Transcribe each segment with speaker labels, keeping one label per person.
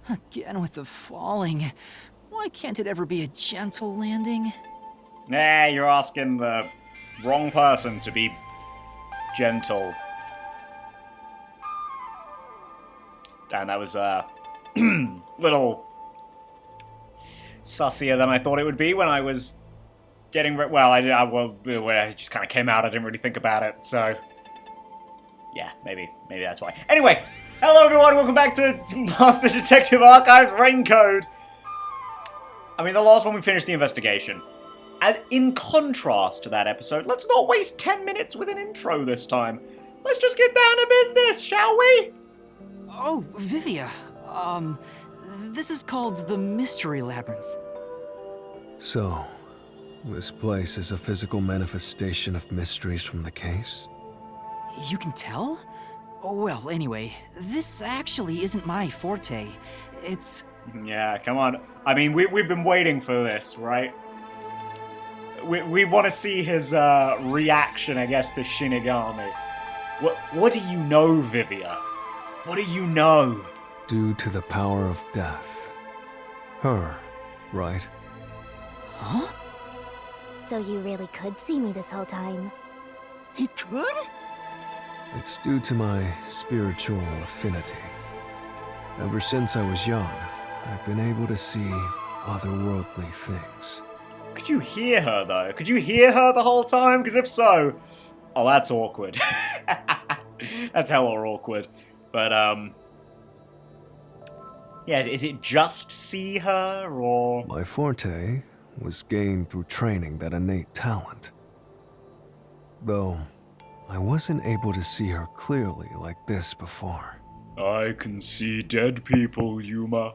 Speaker 1: Again with the falling. Why can't it ever be a gentle landing?
Speaker 2: Nah, you're asking the wrong person to be gentle. Damn, that was little sussier than I thought it would be when I was getting... I just kind of came out, I didn't really think about it, so... Yeah, maybe that's why. Anyway, hello everyone, welcome back to Master Detective Archives Raincode. I mean, the last one we finished the investigation. And in contrast to that episode, let's not waste 10 minutes with an intro this time. Let's just get down to business, shall we?
Speaker 1: Oh, Vivia. This is called the Mystery Labyrinth.
Speaker 3: So, this place is a physical manifestation of mysteries from the case?
Speaker 1: You can tell? Oh, well, anyway, this actually isn't my forte. It's...
Speaker 2: Yeah, come on. I mean, we've been waiting for this, right? We want to see his reaction, I guess, to Shinigami. What do you know, Vivia? What do you know?
Speaker 3: Due to the power of death. Her, right?
Speaker 1: Huh?
Speaker 4: So you really could see me this whole time.
Speaker 1: He could?
Speaker 3: It's due to my spiritual affinity. Ever since I was young, I've been able to see otherworldly things.
Speaker 2: Could you hear her, though? Could you hear her the whole time? Because if so... Oh, that's awkward. That's hella awkward. But, yeah, is it just see her, or...?
Speaker 3: My forte was gained through training that innate talent. Though, I wasn't able to see her clearly like this before.
Speaker 2: I can see dead people, Yuma.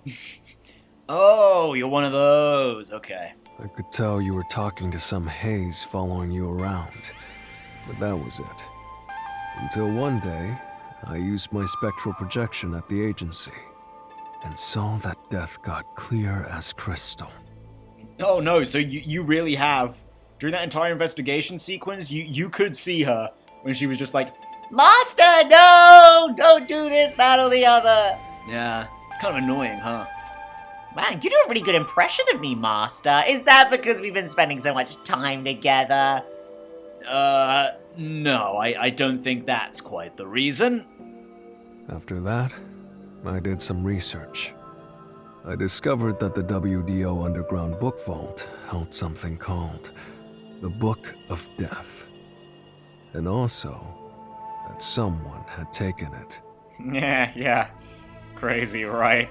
Speaker 2: Oh, you're one of those. Okay.
Speaker 3: I could tell you were talking to some haze following you around, but that was it. Until one day, I used my spectral projection at the agency, and saw that death got clear as crystal.
Speaker 2: Oh no, so you really have, during that entire investigation sequence, you could see her when she was just like, Master, no! Don't do this, that, or the other. Yeah, kind of annoying, huh? Man, you do a really good impression of me, Master. Is that because we've been spending so much time together? No, I don't think that's quite the reason.
Speaker 3: After that, I did some research. I discovered that the WDO Underground Book Vault held something called the Book of Death. And also, that someone had taken it.
Speaker 2: Yeah. Crazy, right?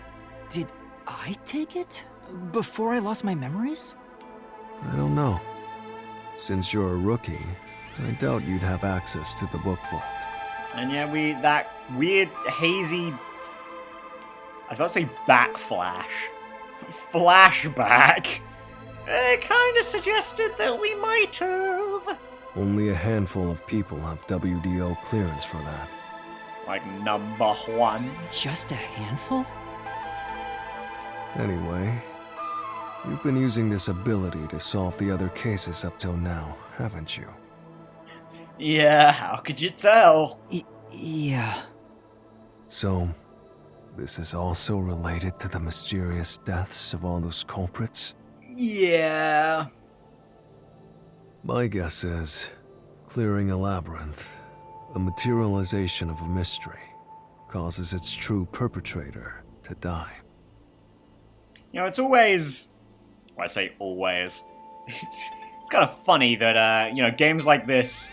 Speaker 1: Did I take it? Before I lost my memories?
Speaker 3: I don't know. Since you're a rookie, I doubt you'd have access to the book vault.
Speaker 2: And yeah, that weird, hazy... I was about to say backflash. Flashback. It kind of suggested that we might have.
Speaker 3: Only a handful of people have WDO clearance for that.
Speaker 2: Like number one.
Speaker 1: Just a handful?
Speaker 3: Anyway, you've been using this ability to solve the other cases up till now, haven't you?
Speaker 2: Yeah, how could you tell?
Speaker 1: Yeah.
Speaker 3: So, this is also related to the mysterious deaths of all those culprits?
Speaker 2: Yeah.
Speaker 3: My guess is, clearing a labyrinth, a materialization of a mystery, causes its true perpetrator to die.
Speaker 2: You know, it's always... Well, I say always. It's kind of funny that, you know, games like this,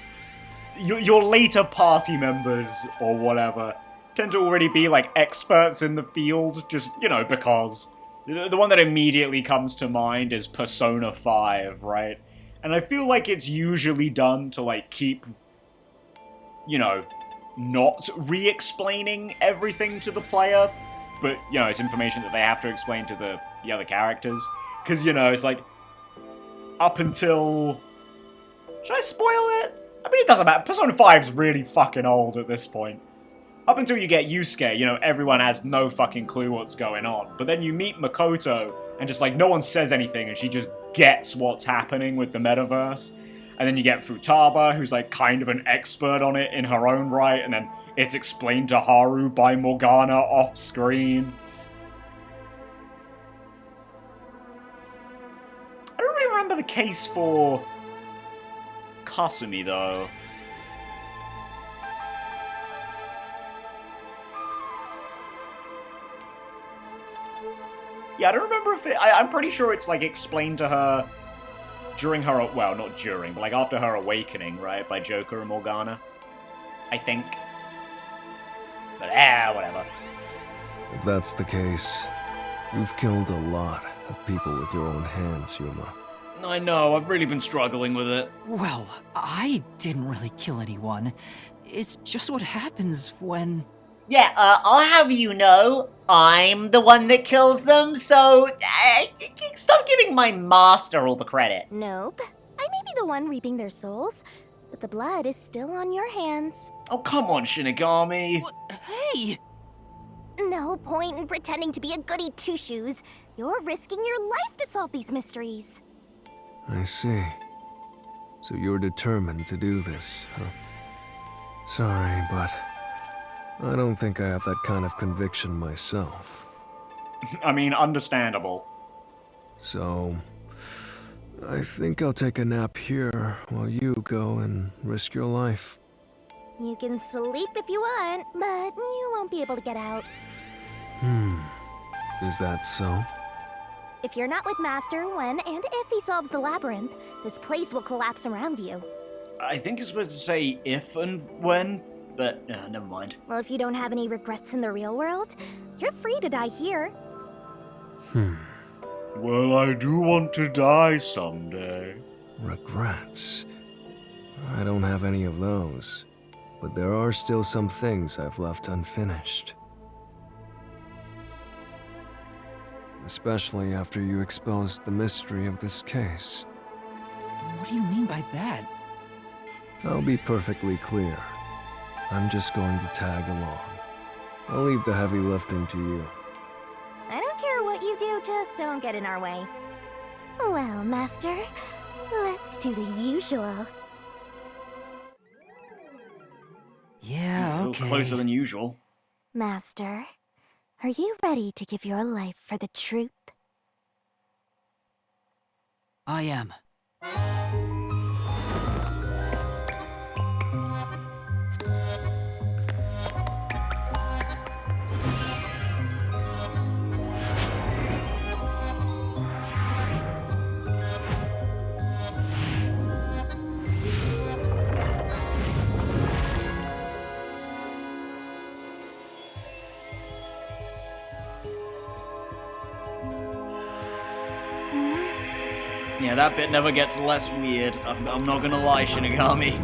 Speaker 2: your later party members or whatever tend to already be, like, experts in the field, just, you know, because... The one that immediately comes to mind is Persona 5, right? And I feel like it's usually done to, like, keep, you know, not re-explaining everything to the player, but, you know, it's information that they have to explain to the other characters. Because, you know, it's like, up until... Should I spoil it? I mean, it doesn't matter. Persona 5's really fucking old at this point. Up until you get Yusuke, you know, everyone has no fucking clue what's going on. But then you meet Makoto, and just, like, no one says anything, and she just gets what's happening with the metaverse. And then you get Futaba, who's, like, kind of an expert on it in her own right, and then it's explained to Haru by Morgana off-screen. remember the case for Kasumi, though. Yeah, I don't remember if I'm pretty sure it's, like, explained to her during her... Well, not during, but, like, after her awakening, right? By Joker and Morgana. I think. But, whatever.
Speaker 3: If that's the case, you've killed a lot of people with your own hands, Yuma.
Speaker 2: I know, I've really been struggling with it.
Speaker 1: Well, I didn't really kill anyone. It's just what happens when...
Speaker 5: Yeah, I'll have you know, I'm the one that kills them, so stop giving my master all the credit.
Speaker 4: Nope. I may be the one reaping their souls, but the blood is still on your hands.
Speaker 2: Oh, come on, Shinigami.
Speaker 1: What? Hey!
Speaker 4: No point in pretending to be a goody two-shoes. You're risking your life to solve these mysteries.
Speaker 3: I see. So you're determined to do this, huh? Sorry, but I don't think I have that kind of conviction myself.
Speaker 2: I mean, understandable.
Speaker 3: So, I think I'll take a nap here while you go and risk your life.
Speaker 4: You can sleep if you want, but you won't be able to get out.
Speaker 3: Is that so?
Speaker 4: If you're not with Master when and if he solves the labyrinth, this place will collapse around you.
Speaker 2: I think you're supposed to say if and when, but never mind.
Speaker 4: Well, if you don't have any regrets in the real world, you're free to die here.
Speaker 2: Well, I do want to die someday.
Speaker 3: Regrets? I don't have any of those. But there are still some things I've left unfinished. Especially after you exposed the mystery of this case.
Speaker 1: What do you mean by that?
Speaker 3: I'll be perfectly clear. I'm just going to tag along. I'll leave the heavy lifting to you.
Speaker 4: I don't care what you do, just don't get in our way. Well, Master, let's do the usual.
Speaker 1: Yeah,
Speaker 2: A little
Speaker 1: okay.
Speaker 2: closer than usual.
Speaker 4: Master, are you ready to give your life for the truth?
Speaker 1: I am.
Speaker 2: Yeah, that bit never gets less weird. I'm not gonna lie, Shinigami.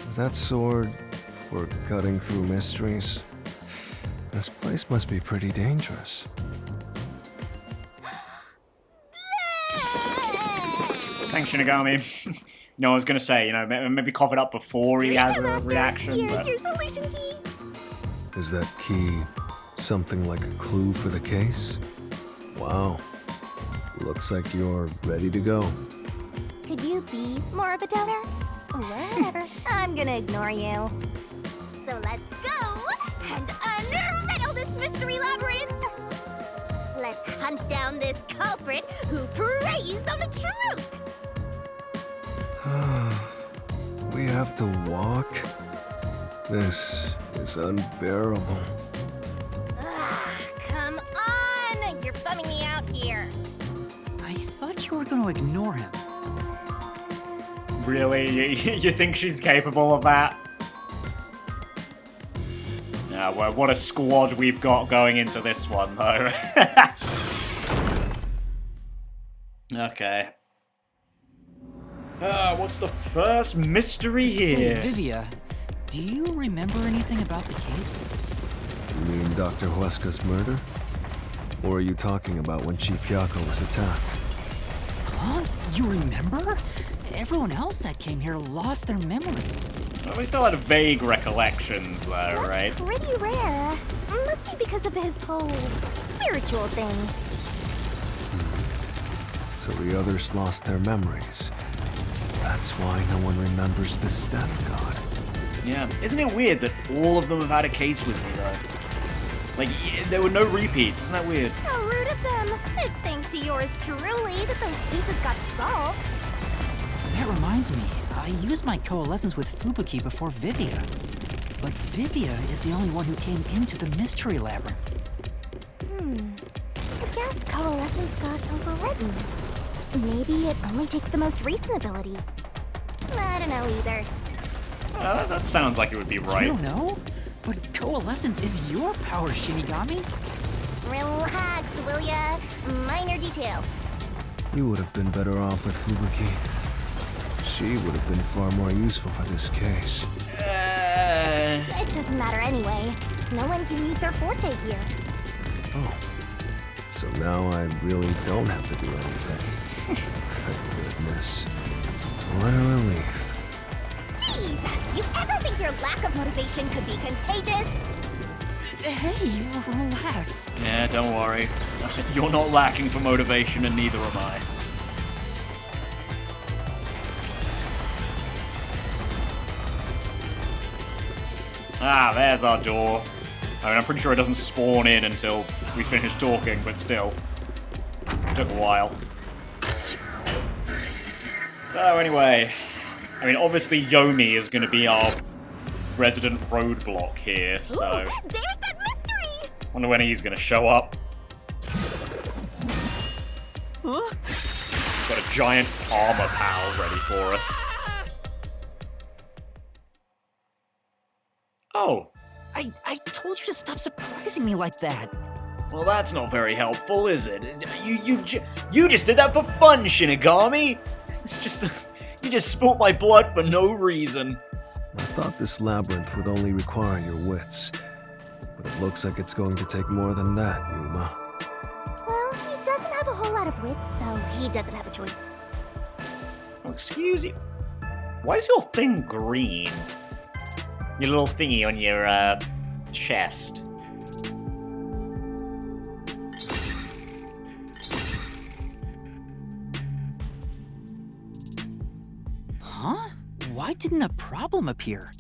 Speaker 3: Is that sword for cutting through mysteries? This place must be pretty dangerous.
Speaker 2: Thanks, Shinigami. No, I was gonna say, you know, maybe cough it up before he has a
Speaker 4: Master,
Speaker 2: reaction.
Speaker 4: Here's
Speaker 2: But...
Speaker 4: your solution key.
Speaker 3: Is that key something like a clue for the case? Wow. Looks like you're ready to go.
Speaker 4: Could you be more of a doubter? Whatever. I'm gonna ignore you. So let's go and unriddle this mystery labyrinth. Let's hunt down this culprit who preys on the truth.
Speaker 3: We have to walk? This is unbearable.
Speaker 4: Come on! You're bumming me out here.
Speaker 1: I thought you were going to ignore him.
Speaker 2: Really? You think she's capable of that? Yeah, well, what a squad we've got going into this one, though. Okay. What's the first mystery here?
Speaker 1: Say, Vivia, do you remember anything about the case?
Speaker 3: You mean Dr. Huesca's murder? Or are you talking about when Chief Yako was attacked?
Speaker 1: Huh? You remember? Everyone else that came here lost their memories.
Speaker 2: Well, we still had vague recollections, though,
Speaker 4: That's
Speaker 2: right?
Speaker 4: pretty rare. Must be because of his whole spiritual thing.
Speaker 3: so the others lost their memories. That's why no one remembers this death god.
Speaker 2: Yeah, isn't it weird that all of them have had a case with me, though? Like, there were no repeats, isn't that weird?
Speaker 4: How rude of them. It's thanks to yours truly that those cases got solved.
Speaker 1: That reminds me, I used my coalescence with Fubuki before Vivia. But Vivia is the only one who came into the Mystery Labyrinth.
Speaker 4: I guess coalescence got overwritten. Maybe it only takes the most recent ability. I don't know either.
Speaker 2: That sounds like it would be
Speaker 1: You
Speaker 2: right.
Speaker 1: don't know? But coalescence is your power, Shinigami.
Speaker 4: Relax, will ya? Minor detail.
Speaker 3: You would have been better off with Fubuki. She would have been far more useful for this case.
Speaker 4: It doesn't matter anyway. No one can use their forte here.
Speaker 3: Oh. So now I really don't have to do anything. Thank goodness. What a relief.
Speaker 4: Jeez, you ever think your lack of motivation could be contagious?
Speaker 1: Hey, relax.
Speaker 2: Yeah, don't worry. You're not lacking for motivation, and neither am I. Ah, there's our door. I mean, I'm pretty sure it doesn't spawn in until we finish talking, but still. Took a while. So, anyway. I mean, obviously Yomi is going to be our resident roadblock here, so...
Speaker 4: Ooh, there's that mystery!
Speaker 2: Wonder when he's going to show up.
Speaker 1: Huh?
Speaker 2: Got a giant armor pal ready for us. Oh.
Speaker 1: I told you to stop surprising me like that.
Speaker 2: Well, that's not very helpful, is it? You just did that for fun, Shinigami! It's just... You just spilt my blood for no reason.
Speaker 3: I thought this labyrinth would only require your wits. But it looks like it's going to take more than that, Yuma.
Speaker 4: Well, he doesn't have a whole lot of wits, so he doesn't have a choice.
Speaker 2: Oh, excuse you. Why is your thing green? Your little thingy on your, chest.
Speaker 1: Huh? Why didn't a problem appear?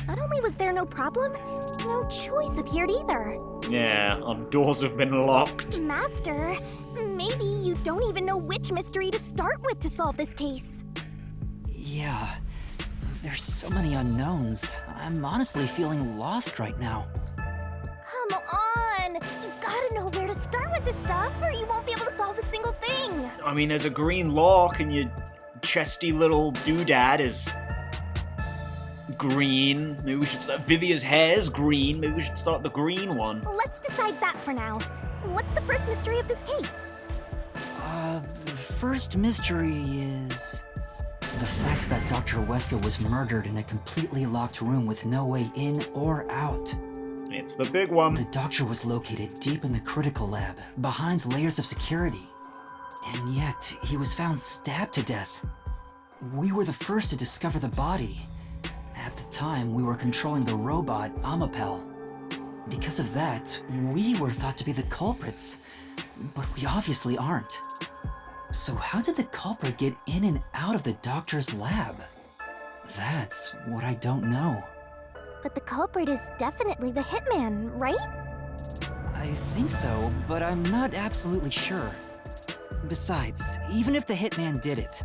Speaker 4: Not only was there no problem, no choice appeared either.
Speaker 2: Yeah, our doors have been locked.
Speaker 4: Master, maybe you don't even know which mystery to start with to solve this case.
Speaker 1: Yeah, there's so many unknowns. I'm honestly feeling lost right now.
Speaker 4: Come on! You gotta know where to start with this stuff, or you won't be able to solve a single thing.
Speaker 2: I mean, there's a green lock, and your chesty little doodad is green. Maybe we should start. Vivia's hair's green. Maybe we should start the green one.
Speaker 4: Let's decide that for now. What's the first mystery of this case?
Speaker 1: The first mystery is... the fact that Dr. Weska was murdered in a completely locked room with no way in or out.
Speaker 2: It's the big one.
Speaker 1: The doctor was located deep in the critical lab, behind layers of security. And yet, he was found stabbed to death. We were the first to discover the body. At the time, we were controlling the robot, Amapel. Because of that, we were thought to be the culprits. But we obviously aren't. So how did the culprit get in and out of the doctor's lab? That's what I don't know.
Speaker 4: But the culprit is definitely the hitman, right?
Speaker 1: I think so, but I'm not absolutely sure. Besides, even if the hitman did it,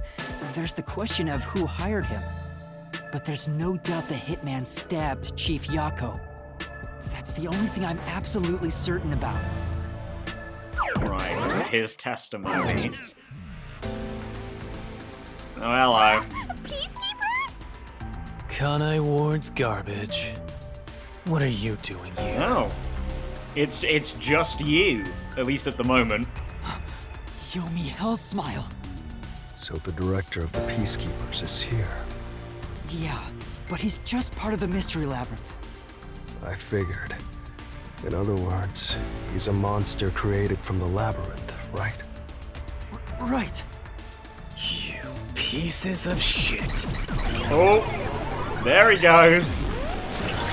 Speaker 1: there's the question of who hired him. But there's no doubt the hitman stabbed Chief Yako. That's the only thing I'm absolutely certain about.
Speaker 2: Right, his testimony. Oh, hello.
Speaker 4: Peacekeepers?
Speaker 6: Kanai Ward's garbage. What are you doing here?
Speaker 2: Oh. It's just you. At least at the moment.
Speaker 1: Yomi Hellsmile.
Speaker 3: So the director of the Peacekeepers is here.
Speaker 1: Yeah, but he's just part of the Mystery Labyrinth.
Speaker 3: I figured. In other words, he's a monster created from the labyrinth, right?
Speaker 1: Right.
Speaker 6: You pieces of shit.
Speaker 2: Oh, there he goes.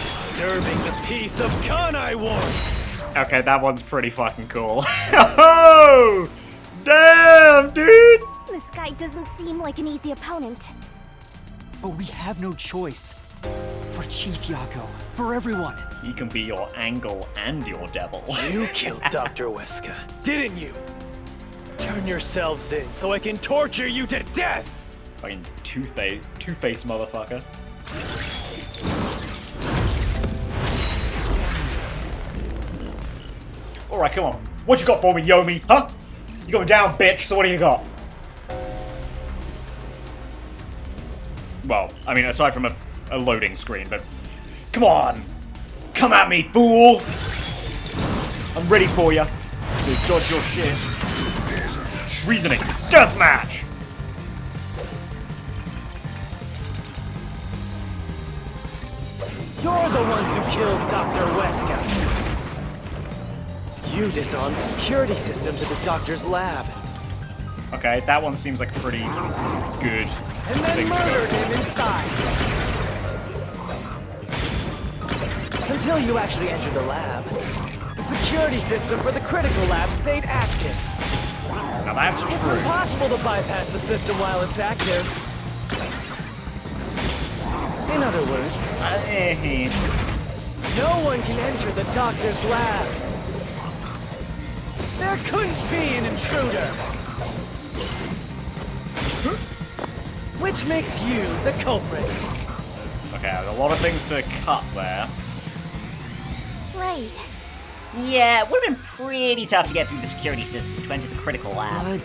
Speaker 6: Disturbing the peace of Kanai Ward.
Speaker 2: Okay, that one's pretty fucking cool. Oh! Damn, dude!
Speaker 4: This guy doesn't seem like an easy opponent.
Speaker 1: But we have no choice. For Chief Yako, for everyone.
Speaker 2: He can be your angle and your devil.
Speaker 6: You killed Dr. Weska, didn't you? Turn yourselves in so I can torture you to death!
Speaker 2: Fucking two-face motherfucker. Alright, come on. What you got for me, Yomi? Huh? You going down, bitch, so what do you got? Well, I mean, aside from a loading screen, but... Come on! Come at me, fool! I'm ready for you. So dodge your shit. Reasoning. Deathmatch!
Speaker 6: You're the ones who killed Dr. Weska. You disarmed the security systems at the doctor's lab.
Speaker 2: Okay, that one seems like a pretty good
Speaker 6: And then
Speaker 2: thing to
Speaker 6: murdered
Speaker 2: go.
Speaker 6: him inside. Until you actually entered the lab, the security system for the critical lab stayed active.
Speaker 2: Now that's
Speaker 6: It's
Speaker 2: true.
Speaker 6: impossible to bypass the system while it's active. In other words, no one can enter the doctor's lab. There couldn't be an intruder. Which makes you the culprit.
Speaker 2: Okay, there's a lot of things to cut there.
Speaker 4: Right.
Speaker 5: Yeah, it would have been pretty tough to get through the security system to enter the critical lab.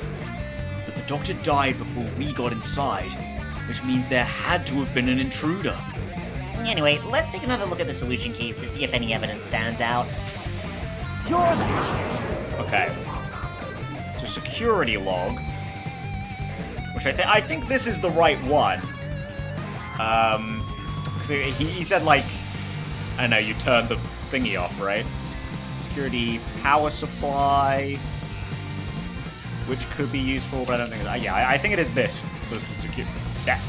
Speaker 2: But the doctor died before we got inside, which means there had to have been an intruder.
Speaker 5: Anyway, let's take another look at the solution keys to see if any evidence stands out.
Speaker 6: You're the...
Speaker 2: Okay. So security log, which I think this is the right one. Because he said like, I don't know, you turn the thingy off, right? Security power supply, which could be useful, but I don't think. Yeah, I think it is this. The security. Yeah.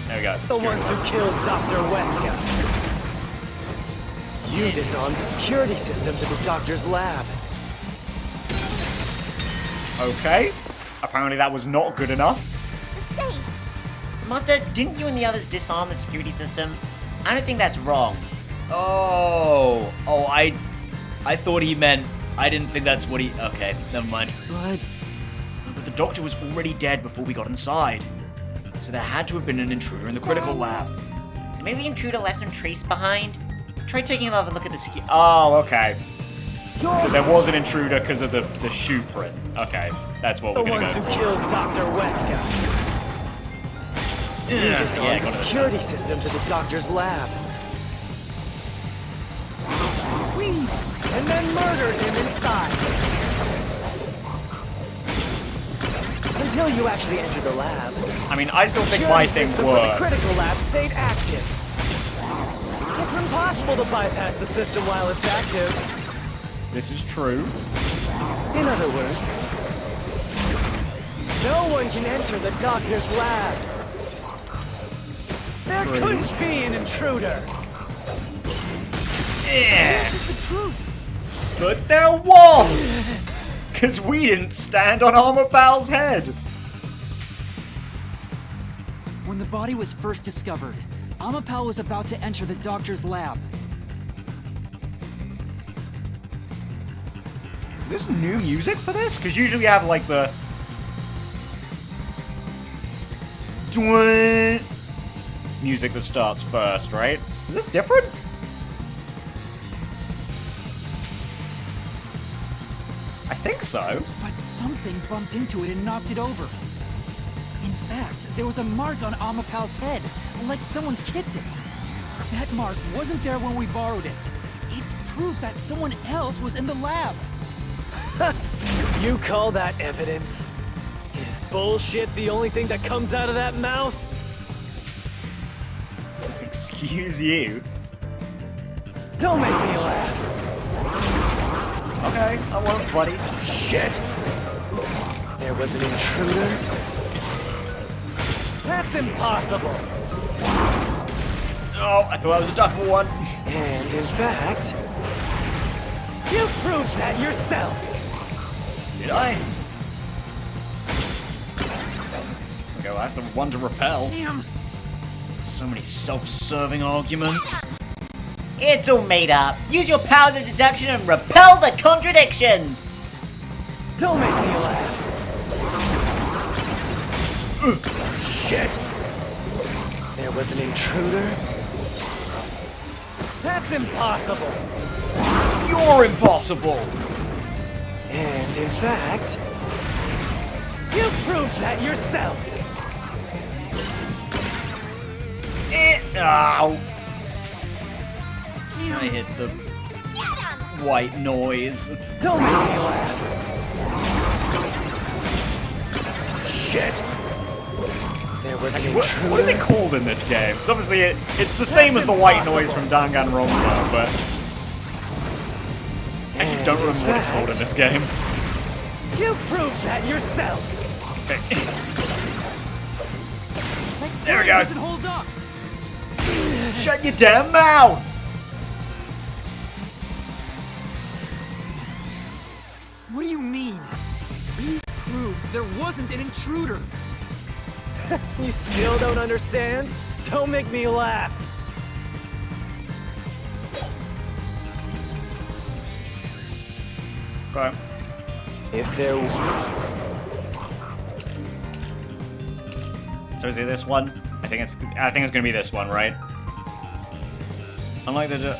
Speaker 2: There we go.
Speaker 6: The
Speaker 2: Security
Speaker 6: ones who
Speaker 2: log.
Speaker 6: killed Dr. Weska. You disarmed the security systems at the doctor's lab.
Speaker 2: Okay. Apparently that was not good enough.
Speaker 4: Say,
Speaker 5: Master, didn't you and the others disarm the security system? I don't think that's wrong.
Speaker 7: Oh, I thought he meant. I didn't think that's what he. Okay, never mind.
Speaker 2: But the doctor was already dead before we got inside. So there had to have been an intruder in the critical lab.
Speaker 5: Maybe the intruder left some trace behind? Try taking another look at the security.
Speaker 2: Oh, okay. So there was an intruder because of the shoe print. Okay, that's what
Speaker 6: The
Speaker 2: we're gonna
Speaker 6: ones
Speaker 2: go
Speaker 6: who
Speaker 2: for.
Speaker 6: killed Dr. Weska. You
Speaker 2: Yeah,
Speaker 6: disarmed the
Speaker 2: got it.
Speaker 6: security systems at the doctor's lab. And then murdered him inside. Until you actually entered the lab.
Speaker 2: I mean, I still think
Speaker 6: Security
Speaker 2: my thing
Speaker 6: system for the
Speaker 2: works.
Speaker 6: critical lab stayed active. It's impossible to bypass the system while it's active.
Speaker 2: This is true.
Speaker 6: In other words, no one can enter the doctor's lab. There
Speaker 2: True.
Speaker 6: couldn't be an intruder.
Speaker 2: Yeah.
Speaker 4: this is the truth.
Speaker 2: But there was! Because we didn't stand on Armor Pal's head.
Speaker 1: When the body was first discovered, Amapal was about to enter the doctor's lab.
Speaker 2: Is this new music for this? Because usually we have like the... music that starts first, right? Is this different? I think so.
Speaker 1: But something bumped into it and knocked it over. In fact, there was a mark on Amapal's head, like someone kicked it. That mark wasn't there when we borrowed it. It's proof that someone else was in the lab.
Speaker 6: You call that evidence? Is bullshit the only thing that comes out of that mouth?
Speaker 2: Excuse you.
Speaker 6: Don't make me laugh.
Speaker 2: Okay, I won't, buddy.
Speaker 6: Shit! There was an intruder? That's impossible!
Speaker 2: Oh, I thought that was a double one.
Speaker 6: And in fact, you proved that yourself!
Speaker 2: Did I? Okay, well, that's the one to repel.
Speaker 6: Damn.
Speaker 2: So many self-serving arguments.
Speaker 5: It's all made up. Use your powers of deduction and repel the contradictions.
Speaker 6: Don't make me laugh. Shit. There was an intruder? That's impossible.
Speaker 2: You're impossible.
Speaker 6: And in fact, you proved that yourself.
Speaker 2: Ow.
Speaker 6: Damn.
Speaker 2: I hit the
Speaker 4: Get 'em!
Speaker 2: white noise.
Speaker 6: Don't make me laugh. Shit. There was an intruder.
Speaker 2: What is it called in this game? Because obviously it's the same as the white noise from Danganronpa, but I actually don't remember what it's called in this game.
Speaker 6: You proved that yourself.
Speaker 2: There we go.
Speaker 6: Doesn't hold up.
Speaker 2: Shut your damn mouth!
Speaker 8: What do you mean? We proved there wasn't an intruder.
Speaker 6: You still don't understand? Don't make me laugh.
Speaker 2: Okay.
Speaker 6: If there
Speaker 2: So is it this one? I think it's gonna be this one, right? Unlike the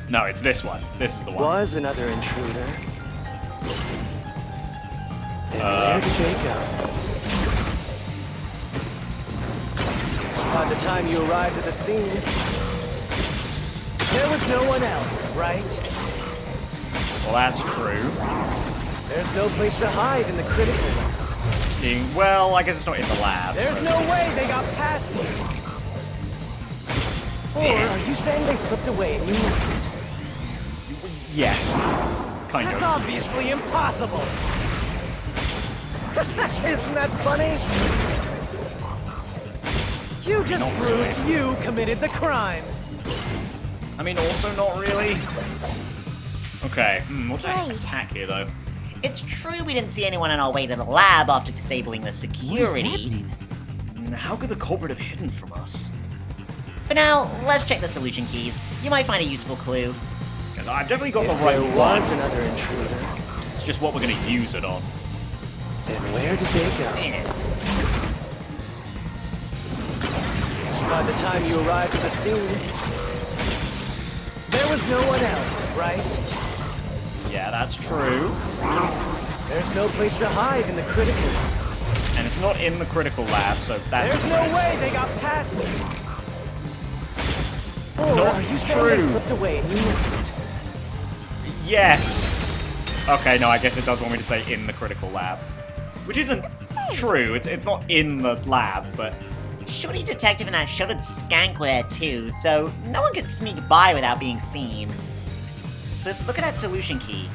Speaker 2: No, it's this one. This is the one.
Speaker 6: was another intruder, then where did they go? By the time you arrived at the scene, there was no one else, right?
Speaker 2: Well, that's true.
Speaker 6: There's no place to hide in the critical room.
Speaker 2: Well, I guess it's not in the lab.
Speaker 6: There's
Speaker 2: so-
Speaker 6: no way they got past you. Or are you saying they slipped away and you missed it?
Speaker 2: Yes. Kind
Speaker 6: That's
Speaker 2: of.
Speaker 6: obviously impossible. Isn't that funny? You just
Speaker 2: Not
Speaker 6: proved
Speaker 2: really.
Speaker 6: you committed the crime.
Speaker 2: I mean, also not really. Okay. What's our
Speaker 4: Right.
Speaker 2: attack here, though?
Speaker 5: It's true we didn't see anyone on our way to the lab after disabling the
Speaker 1: What does that
Speaker 5: security.
Speaker 1: mean?
Speaker 2: How could the culprit have hidden from us?
Speaker 5: For now, let's check the solution keys. You might find a useful clue.
Speaker 2: Because I've definitely got
Speaker 6: If
Speaker 2: the right
Speaker 6: there
Speaker 2: one.
Speaker 6: was another intruder,
Speaker 2: It's just what we're going to use it on.
Speaker 6: then where did they go? By the time you arrived at the scene, there was no one else, right?
Speaker 2: Yeah, that's true.
Speaker 6: There's no place to hide in the critical room.
Speaker 2: And it's not in the critical lab, so that's
Speaker 6: There's
Speaker 2: correct.
Speaker 6: no way they got past you. Or
Speaker 2: Not
Speaker 6: are you saying
Speaker 2: true.
Speaker 6: they slipped away and you missed it?
Speaker 2: Yes. Okay, no, I guess it does want me to say in the critical lab. Which isn't true. It's not in the lab, but
Speaker 5: Shorty Detective and that shoulded skank were there too, so no one could sneak by without being seen. But look at that solution key.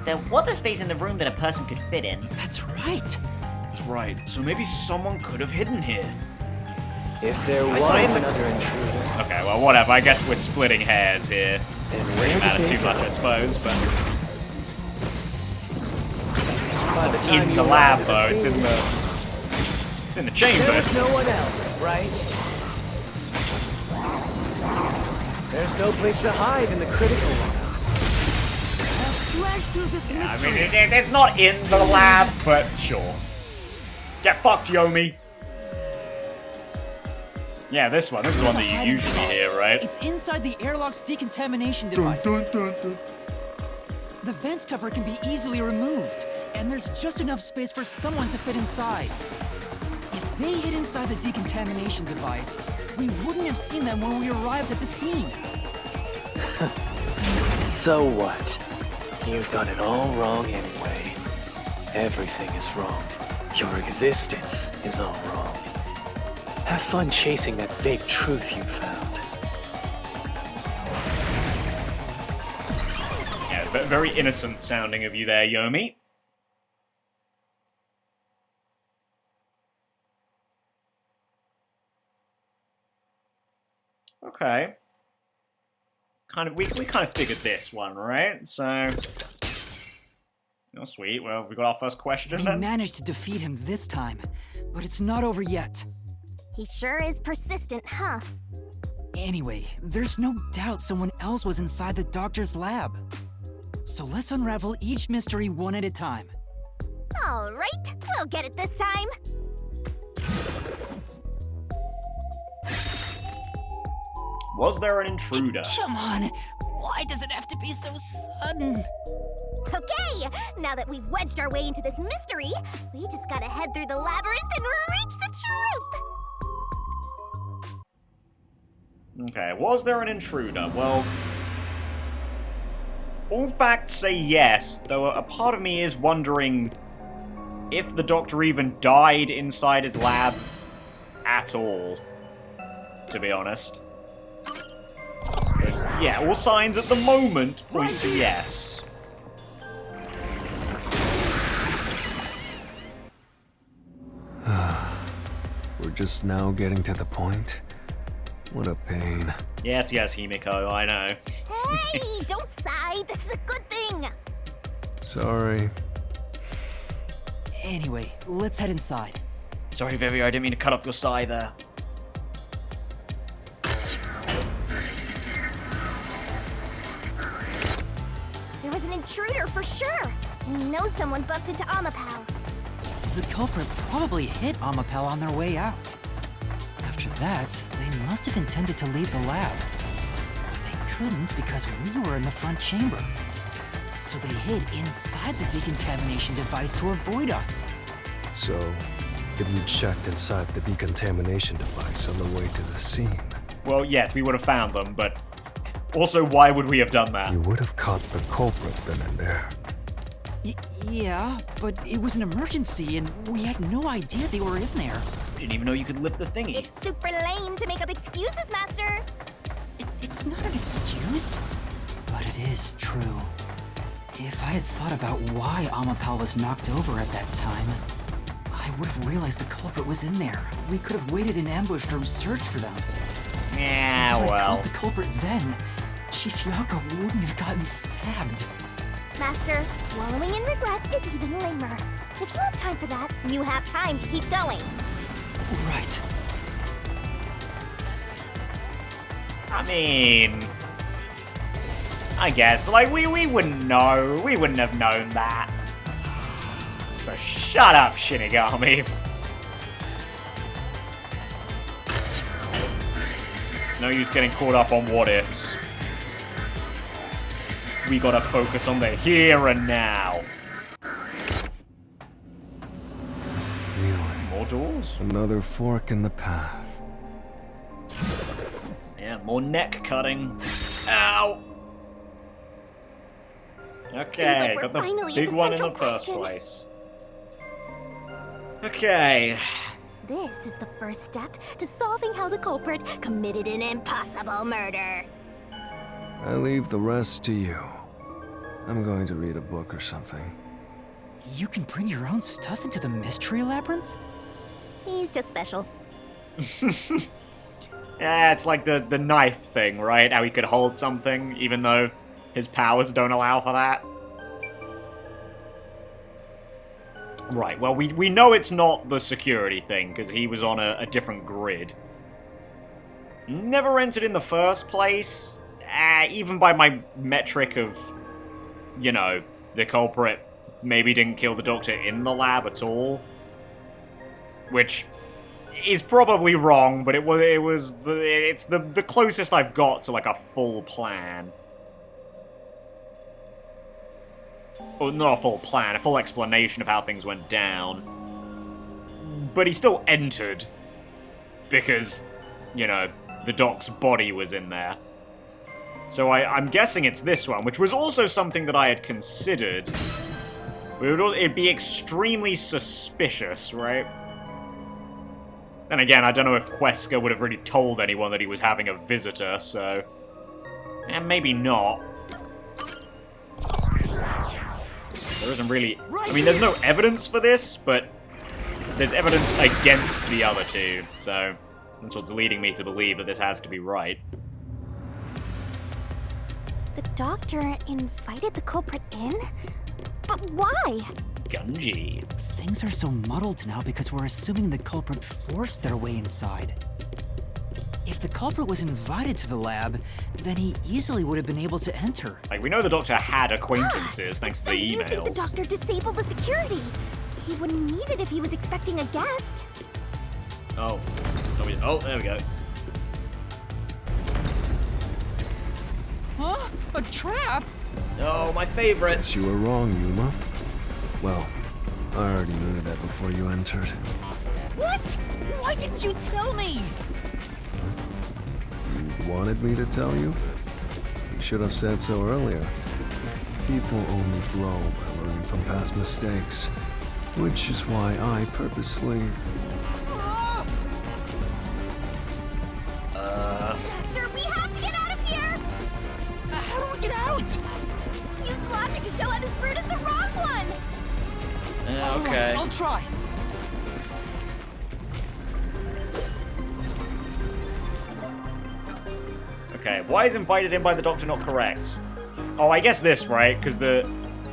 Speaker 5: There was a space in the room that a person could fit in.
Speaker 1: That's right.
Speaker 2: that's right. So maybe someone could have hidden here.
Speaker 6: If there
Speaker 2: I
Speaker 6: was
Speaker 2: find-
Speaker 6: another intruder,
Speaker 2: Okay, well, whatever. I guess we're splitting hairs here.
Speaker 6: then
Speaker 2: Doesn't
Speaker 6: where
Speaker 2: really
Speaker 6: did
Speaker 2: matter
Speaker 6: they
Speaker 2: too much,
Speaker 6: go?
Speaker 2: I suppose, but
Speaker 6: By the time
Speaker 2: in
Speaker 6: you
Speaker 2: the lab,
Speaker 6: arrived at
Speaker 2: though. It's in
Speaker 6: scene,
Speaker 2: the
Speaker 6: There was
Speaker 2: chambers.
Speaker 6: no one else, right? There's no place to hide in the critical room.
Speaker 8: Flash through this
Speaker 2: I
Speaker 8: mystery.
Speaker 2: mean, it's not in the lab, but sure. Get fucked, Yomi. Yeah, this one. This is the one that you usually hear, right?
Speaker 8: It's inside the airlock's decontamination device. The vents cover can be easily removed, and there's just enough space for someone to fit inside. If they hid inside the decontamination device, we wouldn't have seen them when we arrived at the scene.
Speaker 6: So what? You got it all wrong anyway. Everything is wrong. Your existence is all wrong. Have fun chasing that fake truth you found.
Speaker 2: Yeah, very innocent sounding of you there, Yomi. Okay. We kind of figured this one, right? So Oh, sweet. Well, we got our first question
Speaker 8: We
Speaker 2: then.
Speaker 8: managed to defeat him this time, but it's not over yet.
Speaker 4: He sure is persistent, huh?
Speaker 8: Anyway, there's no doubt someone else was inside the doctor's lab. So let's unravel each mystery one at a time.
Speaker 4: All right, we'll get it this time.
Speaker 2: Was there an intruder?
Speaker 8: Come on, why does it have to be so sudden?
Speaker 4: Okay, now that we've wedged our way into this mystery, we just gotta head through the labyrinth and reach the truth.
Speaker 2: Okay, was there an intruder? Well, all facts say yes, though a part of me is wondering if the Doctor even died inside his lab at all, to be honest. But yeah, all signs at the moment point to yes.
Speaker 3: We're just now getting to the point. What a pain.
Speaker 2: Yes, Himiko, I know.
Speaker 4: Hey, don't sigh. This is a good thing.
Speaker 3: Sorry.
Speaker 8: Anyway, let's head inside.
Speaker 7: Sorry, Vivi, I didn't mean to cut off your sigh there.
Speaker 4: There was an intruder for sure. We know someone bumped into Amapal.
Speaker 8: The culprit probably hit Amapel on their way out. After that, they must have intended to leave the lab. But they couldn't because we were in the front chamber. So they hid inside the decontamination device to avoid us.
Speaker 3: So, if you checked inside the decontamination device on the way to the scene,
Speaker 2: Well, yes, we would have found them, but also, why would we have done that?
Speaker 3: you would have caught the culprit then and there.
Speaker 8: Yeah, but it was an emergency and we had no idea they were in there.
Speaker 7: Didn't even know you could lift the thingy.
Speaker 4: It's super lame to make up excuses, Master.
Speaker 8: It's not an excuse, but it is true. If I had thought about why Amapal was knocked over at that time, I would have realized the culprit was in there. We could have waited in ambush or searched for them.
Speaker 2: Yeah,
Speaker 8: If I
Speaker 2: well.
Speaker 8: caught the culprit then, Chief Yako wouldn't have gotten stabbed.
Speaker 4: Master, wallowing in regret is even lamer. If you have time for that, you have time to keep going.
Speaker 8: Right.
Speaker 2: I mean, I guess, but like we wouldn't know. We wouldn't have known that. So shut up, Shinigami. No use getting caught up on what ifs. We gotta focus on the here and now.
Speaker 3: Really?
Speaker 2: More doors?
Speaker 3: Another fork in the path.
Speaker 7: Yeah, more neck cutting.
Speaker 2: Ow! Okay,
Speaker 4: Seems like we're
Speaker 2: got the
Speaker 4: finally at
Speaker 2: big
Speaker 4: the
Speaker 2: one in the
Speaker 4: central
Speaker 2: first
Speaker 4: question.
Speaker 2: place. Okay.
Speaker 4: This is the first step to solving how the culprit committed an impossible murder.
Speaker 3: I leave the rest to you. I'm going to read a book or something.
Speaker 8: You can bring your own stuff into the Mystery Labyrinth?
Speaker 4: He's just special.
Speaker 2: Yeah, it's like the knife thing, right? How he could hold something, even though his powers don't allow for that. Right, well, we know it's not the security thing, because he was on a different grid. Never entered in the first place, even by my metric of, you know, the culprit maybe didn't kill the Doctor in the lab at all. Which is probably wrong, but it's the closest I've got to like a full plan. Or not a full plan, a full explanation of how things went down. But he still entered because, you know, the Doc's body was in there. So I'm guessing it's this one, which was also something that I had considered. It'd be extremely suspicious, right? Then again, I don't know if Huesca would have really told anyone that he was having a visitor, so... And maybe not. There isn't really... I mean, there's no evidence for this, but there's evidence against the other two, so that's what's leading me to believe that this has to be right.
Speaker 4: The doctor invited the culprit in? But why?
Speaker 2: Gunji.
Speaker 1: Things are so muddled now because we're assuming the culprit forced their way inside. If the culprit was invited to the lab, then he easily would have been able to enter.
Speaker 2: Like, we know the doctor had acquaintances thanks to
Speaker 4: So
Speaker 2: the
Speaker 4: you think the
Speaker 2: emails.
Speaker 4: doctor disabled the security? He wouldn't need it if he was expecting a guest.
Speaker 7: Oh, there we go.
Speaker 8: Huh? A trap?
Speaker 7: Oh, my favorites.
Speaker 3: You were wrong, Yuma. Well, I already knew that before you entered.
Speaker 8: What? Why didn't you tell me?
Speaker 3: You wanted me to tell you? You should have said so earlier. People only grow by learning from past mistakes, which is why I purposely...
Speaker 4: Master, we have to get out of here!
Speaker 8: How do we get out?
Speaker 4: Use logic to show how this route is the wrong one!
Speaker 8: All right,
Speaker 7: Okay.
Speaker 8: I'll try.
Speaker 2: Okay, why is invited in by the doctor not correct? Oh, I guess this, right? Because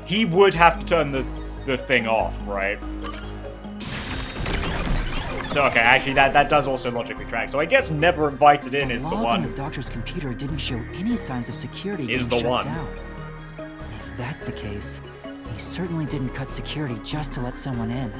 Speaker 2: he would have to turn the thing off, right? So, okay, actually, that does also logically track. So I guess never invited in is the
Speaker 1: log on
Speaker 2: one.
Speaker 1: the doctor's computer didn't show any signs of security
Speaker 2: Is
Speaker 1: being
Speaker 2: the
Speaker 1: shut
Speaker 2: one.
Speaker 1: down. If that's the case, he certainly didn't cut security just to let someone in.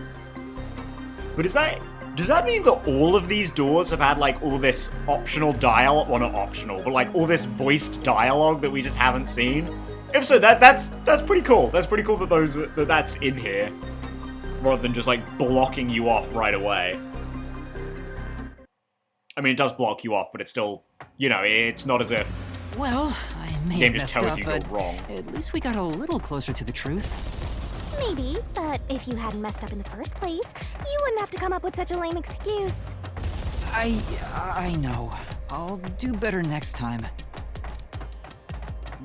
Speaker 2: But does that mean that all of these doors have had, like, all this optional dialogue? Well, not optional, but, like, all this voiced dialogue that we just haven't seen? If so, that's pretty cool. That's pretty cool that that's in here. Rather than just, like, blocking you off right away. I mean, it does block you off, but it's still, you know, it's not as if...
Speaker 1: Well, I may
Speaker 2: Game
Speaker 1: have
Speaker 2: just
Speaker 1: messed
Speaker 2: tells
Speaker 1: up,
Speaker 2: you you're
Speaker 1: but
Speaker 2: wrong.
Speaker 1: at least we got a little closer to the truth.
Speaker 4: Maybe, but if you hadn't messed up in the first place, you wouldn't have to come up with such a lame excuse.
Speaker 1: I know. I'll do better next time.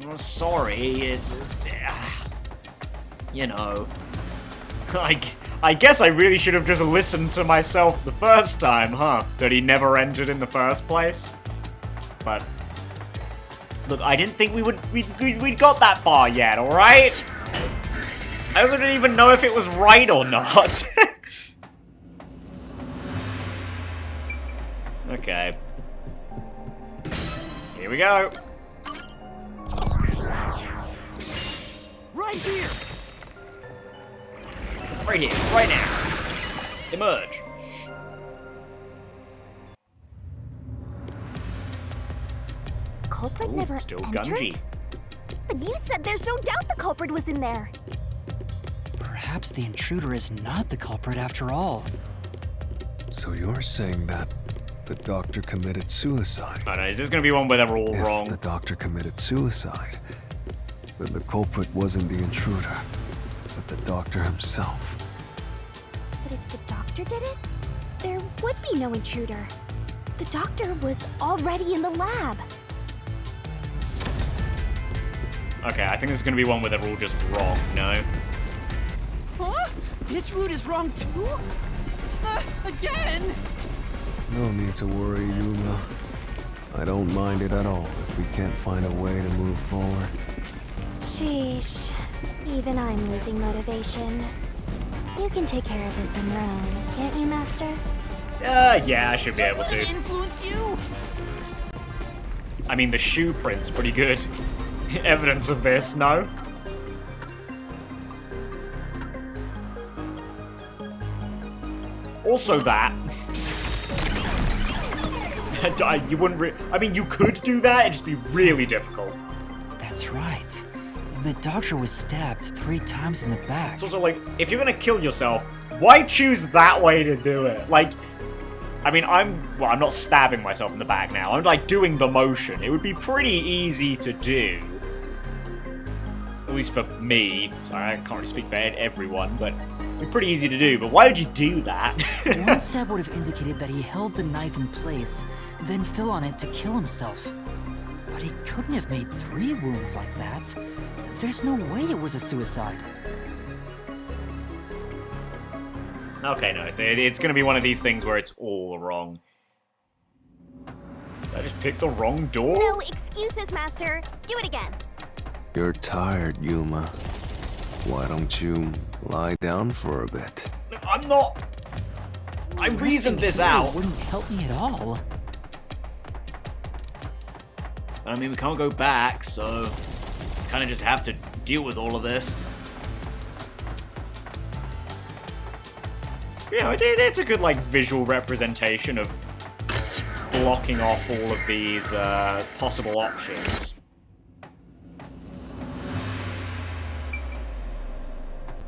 Speaker 2: Well, sorry, it's you know... I guess I really should have just listened to myself the first time, huh? That he never entered in the first place. But look, I didn't think we'd got that far yet, alright? I also didn't even know if it was right or not. Okay. Here we go.
Speaker 8: Right here.
Speaker 2: Right here, right now. Emerge.
Speaker 4: Culprit
Speaker 2: Ooh,
Speaker 4: never
Speaker 2: still
Speaker 4: entered?
Speaker 2: Gunji.
Speaker 4: But you said there's no doubt the culprit was in there.
Speaker 1: Perhaps the intruder is not the culprit after all.
Speaker 3: So you're saying that the doctor committed suicide?
Speaker 2: I don't know, is this gonna be one where they're all
Speaker 3: If
Speaker 2: wrong?
Speaker 3: the doctor committed suicide, then the culprit wasn't the intruder, but the doctor himself.
Speaker 4: But if the doctor did it, there would be no intruder. The doctor was already in the lab.
Speaker 2: Okay, I think this is gonna be one where they're all just wrong, no?
Speaker 8: Huh? This route is wrong too? Again?
Speaker 3: No need to worry, Yuma. I don't mind it at all if we can't find a way to move forward.
Speaker 4: Sheesh. Even I'm losing motivation. You can take care of this on your own, can't you, Master?
Speaker 2: Yeah, I should be able
Speaker 8: Let it
Speaker 2: to.
Speaker 8: influence you?
Speaker 2: I mean, the shoe print's pretty good. Evidence of this, no? Also that. You wouldn't I mean, you could do that, it'd just be really difficult.
Speaker 1: That's right. The doctor was stabbed 3 times in the back.
Speaker 2: It's also like, if you're gonna kill yourself, why choose that way to do it? Like, I mean, I'm not stabbing myself in the back now. I'm like doing the motion. It would be pretty easy to do. At least for me. Sorry, I can't really speak for everyone, but it'd be pretty easy to do. But why would you do that?
Speaker 1: One stab would have indicated that he held the knife in place, then fell on it to kill himself. But he couldn't have made 3 wounds like that. There's no way it was a suicide.
Speaker 2: Okay, no, so it's gonna be one of these things where it's all wrong. Did I just pick the wrong door?
Speaker 4: No excuses, Master. Do it again.
Speaker 3: You're tired, Yuma. Why don't you lie down for a bit?
Speaker 2: I'm not. I reasoned this out.
Speaker 8: Wouldn't help me at all.
Speaker 7: I mean, we can't go back, so kind of just have to deal with all of this.
Speaker 2: You know, it's a good, like, visual representation of blocking off all of these possible options.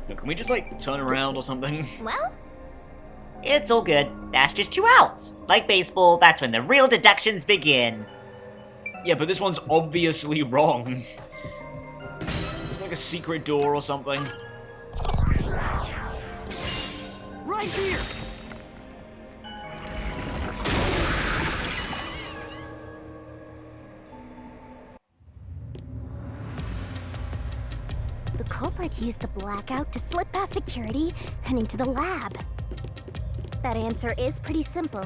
Speaker 7: Now, can we just, like, turn around or something?
Speaker 4: Well,
Speaker 5: It's all good. That's just 2 outs. Like baseball, that's when the real deductions begin.
Speaker 7: Yeah, but this one's obviously wrong. Is this like a secret door or something?
Speaker 8: Right here!
Speaker 4: the culprit used the blackout to slip past security and into the lab. That answer is pretty simple.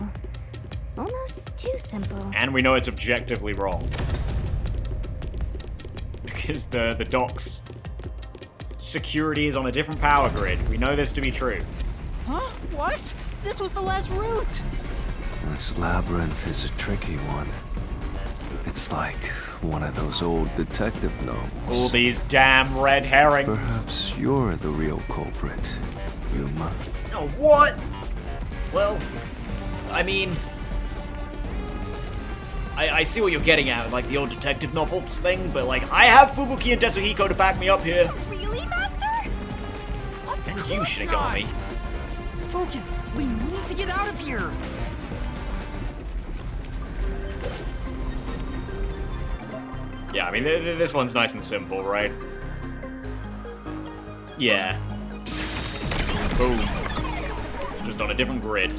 Speaker 4: Almost too simple.
Speaker 2: And we know it's objectively wrong. Because the doc's security is on a different power grid. We know this to be true.
Speaker 8: Huh? What? This was the last route!
Speaker 3: This labyrinth is a tricky one. It's like one of those old detective novels.
Speaker 2: All these damn red herrings.
Speaker 3: Perhaps you're the real culprit, Yuma.
Speaker 7: Oh, what? Well, I mean, I see what you're getting at, like the old detective novels thing, but like, I have Fubuki and Tetsuhiko to back me up here.
Speaker 4: Really, Master?
Speaker 7: And you, Shinigami.
Speaker 8: Focus! We need to get out of here!
Speaker 2: Yeah, I mean, this one's nice and simple, right? Yeah. Boom. Just on a different grid.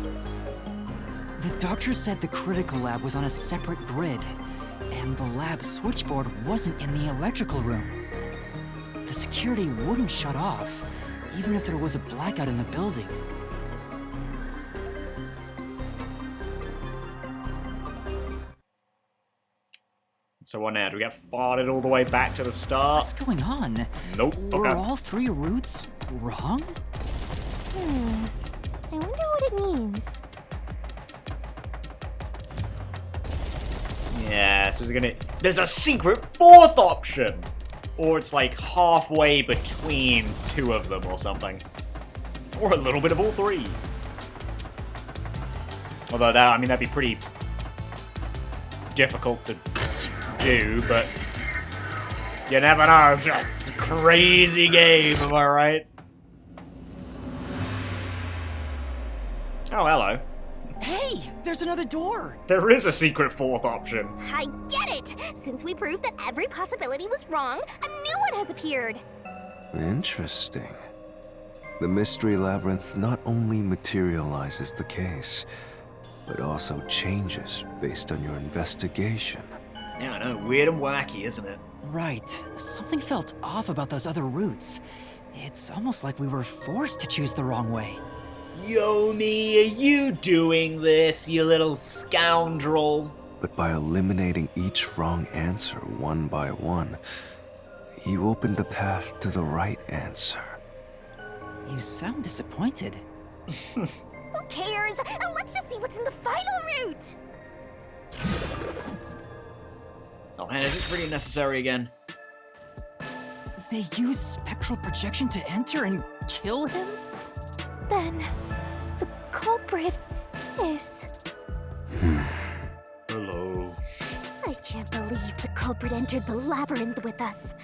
Speaker 1: The doctor said the critical lab was on a separate grid, and the lab switchboard wasn't in the electrical room. The security wouldn't shut off, even if there was a blackout in the building.
Speaker 2: So what now? Do we get farted all the way back to the start?
Speaker 1: What's going on?
Speaker 2: Nope.
Speaker 1: Were
Speaker 2: Okay.
Speaker 1: all 3 routes wrong?
Speaker 4: I wonder what it means.
Speaker 2: Yeah, so there's a secret 4th option! Or it's like halfway between 2 of them or something. Or a little bit of all 3. Although that'd be pretty difficult to do, but you never know. It's a crazy game, am I right? Oh, hello.
Speaker 8: Hey! There's another door!
Speaker 2: There is a secret 4th option.
Speaker 4: I get it! Since we proved that every possibility was wrong, a new one has appeared!
Speaker 3: Interesting. The Mystery Labyrinth not only materializes the case, but also changes based on your investigation.
Speaker 7: Yeah, I know, weird and wacky, isn't it?
Speaker 1: Right. Something felt off about those other routes. It's almost like we were forced to choose the wrong way.
Speaker 7: Yomi, are you doing this, you little scoundrel?
Speaker 3: But by eliminating each wrong answer one by one, you opened the path to the right answer.
Speaker 1: You sound disappointed.
Speaker 4: Who cares? Let's just see what's in the final route!
Speaker 7: Oh man, is this really necessary again?
Speaker 1: They use spectral projection to enter and kill him?
Speaker 4: Then, the culprit is...
Speaker 2: Hello.
Speaker 4: I can't believe the culprit entered the labyrinth with us.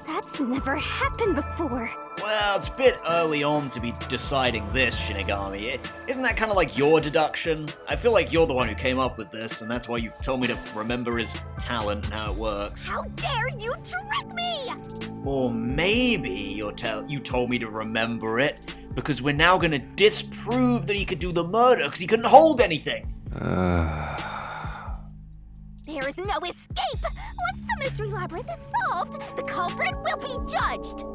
Speaker 4: That's never happened before.
Speaker 7: Well, it's a bit early on to be deciding this, Shinigami. Isn't that kind of like your deduction? I feel like you're the one who came up with this, and that's why you told me to remember his talent and how it works.
Speaker 4: How dare you trick me!
Speaker 7: Or maybe you told me to remember it because we're now gonna disprove that he could do the murder because he couldn't hold anything.
Speaker 4: There is no escape! Once the mystery labyrinth is solved, the culprit will be judged!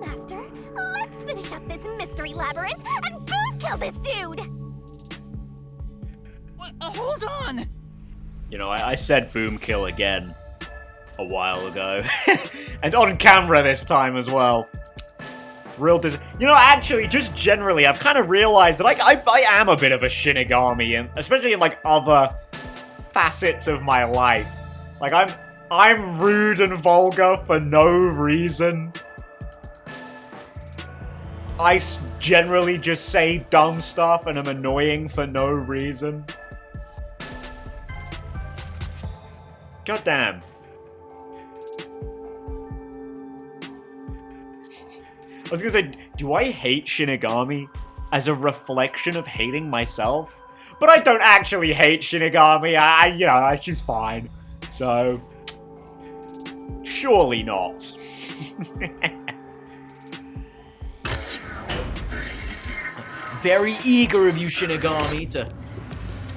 Speaker 4: Master, let's finish up this mystery labyrinth and boom kill this dude!
Speaker 8: What? Hold on!
Speaker 2: You know, I said boom kill again a while ago. And on camera this time as well. You know, actually, just generally, I've kind of realized that I am a bit of a Shinigami, and especially in, like, other facets of my life. Like, I'm rude and vulgar for no reason. I generally just say dumb stuff and am annoying for no reason. God damn. I was gonna say, do I hate Shinigami as a reflection of hating myself? But I don't actually hate Shinigami, you know, she's fine. So, surely not.
Speaker 7: Very eager of you, Shinigami, to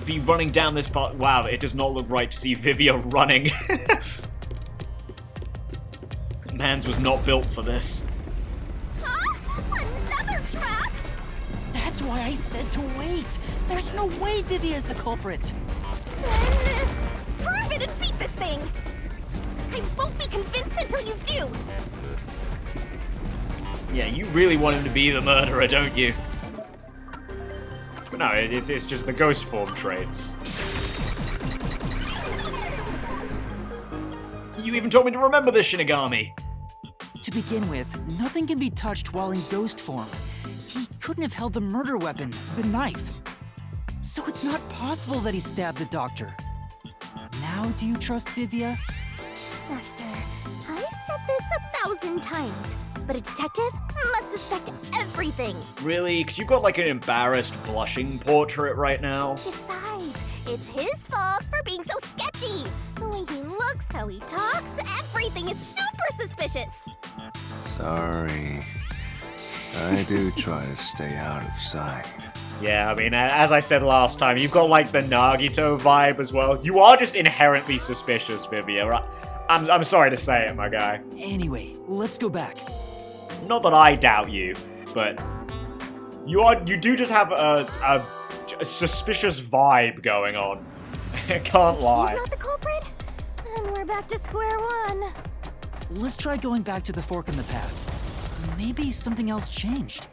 Speaker 7: be running down this part. Wow, it does not look right to see Vivia running. Mans was not built for this.
Speaker 4: Trap?
Speaker 8: That's why I said to wait. There's no way Vivia's the culprit.
Speaker 4: Then prove it and beat this thing. I won't be convinced until you do.
Speaker 7: Yeah, you really want him to be the murderer, don't you?
Speaker 2: But no, it's just the ghost form traits.
Speaker 7: You even told me to remember this, Shinigami.
Speaker 8: To begin with, nothing can be touched while in ghost form. He couldn't have held the murder weapon, the knife. So it's not possible that he stabbed the doctor. Now do you trust Vivia?
Speaker 4: Master, I've said this 1,000 times, but a detective must suspect everything.
Speaker 7: Really? Because you've got like an embarrassed, blushing portrait right now.
Speaker 4: Besides, it's his fault for being so sketchy. The way he looks, how he talks, everything is super suspicious.
Speaker 3: Sorry. I do try to stay out of sight.
Speaker 2: Yeah, I mean, as I said last time, you've got, like, the Nagito vibe as well. You are just inherently suspicious, Vivia, right? I'm sorry to say it, my guy.
Speaker 8: Anyway, let's go back.
Speaker 2: Not that I doubt you, but you do just have a suspicious vibe going on. Can't lie.
Speaker 4: He's not the culprit? Then we're back to square one.
Speaker 8: Let's try going back to the fork in the path. Maybe something else changed.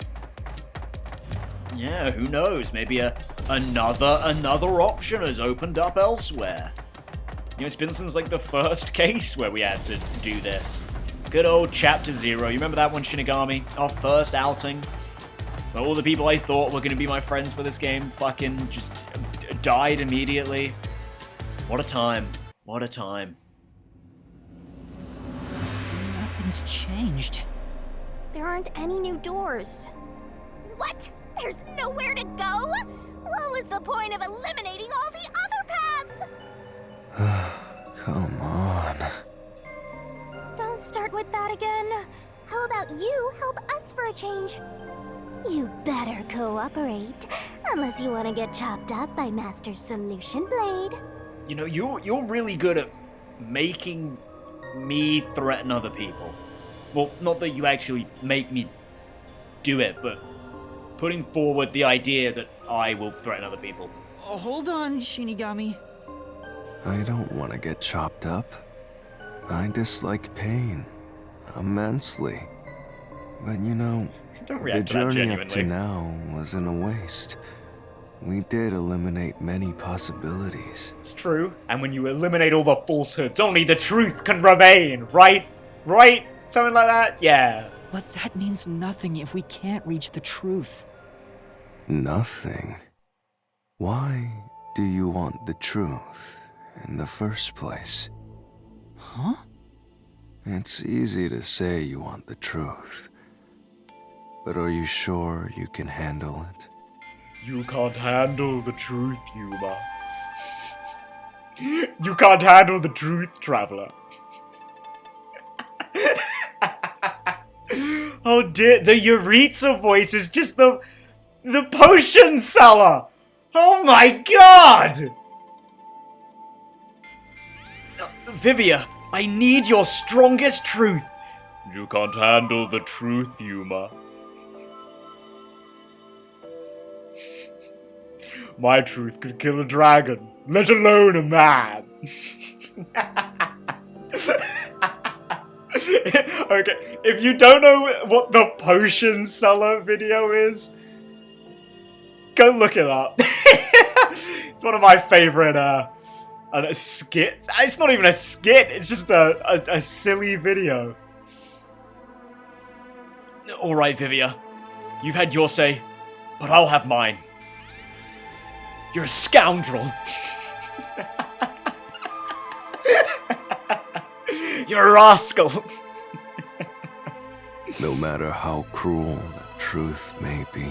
Speaker 7: Yeah, who knows? Maybe another option has opened up elsewhere. You know, it's been since like the first case where we had to do this. Good old Chapter 0. You remember that one, Shinigami? Our first outing? Where all the people I thought were going to be my friends for this game fucking just died immediately. What a time. What a time.
Speaker 8: Nothing's changed.
Speaker 4: There aren't any new doors. What? There's nowhere to go? What was the point of eliminating all the other paths?
Speaker 3: Come on.
Speaker 4: Don't start with that again. How about you help us for a change? You better cooperate, unless you want to get chopped up by Master Solution Blade.
Speaker 7: You know, you're really good at making me threaten other people. Well, not that you actually make me do it, but putting forward the idea that I will threaten other people.
Speaker 8: Oh, hold on, Shinigami.
Speaker 3: I don't want to get chopped up. I dislike pain immensely. But you know,
Speaker 2: Don't
Speaker 3: the
Speaker 2: react to that
Speaker 3: journey up to
Speaker 2: genuinely.
Speaker 3: now wasn't a waste. We did eliminate many possibilities.
Speaker 2: It's true. And when you eliminate all the falsehoods, only the truth can remain, right? Right? Something like that? Yeah.
Speaker 8: But that means nothing if we can't reach the truth.
Speaker 3: Nothing. Why do you want the truth in the first place?
Speaker 8: Huh?
Speaker 3: It's easy to say you want the truth. But are you sure you can handle it?
Speaker 2: You can't handle the truth, Yuma. You can't handle the truth, traveler. Oh dear, the Yuritsa voice is just the potion seller! Oh my god!
Speaker 7: Vivia, I need your strongest truth.
Speaker 2: You can't handle the truth, Yuma. My truth could kill a dragon, let alone a man. Okay, if you don't know what the potion seller video is, go look it up. It's one of my favorite skits. It's not even a skit, it's just a silly video.
Speaker 7: Alright, Vivia. You've had your say, but I'll have mine. You're a scoundrel. You're a rascal.
Speaker 3: No matter how cruel the truth may be.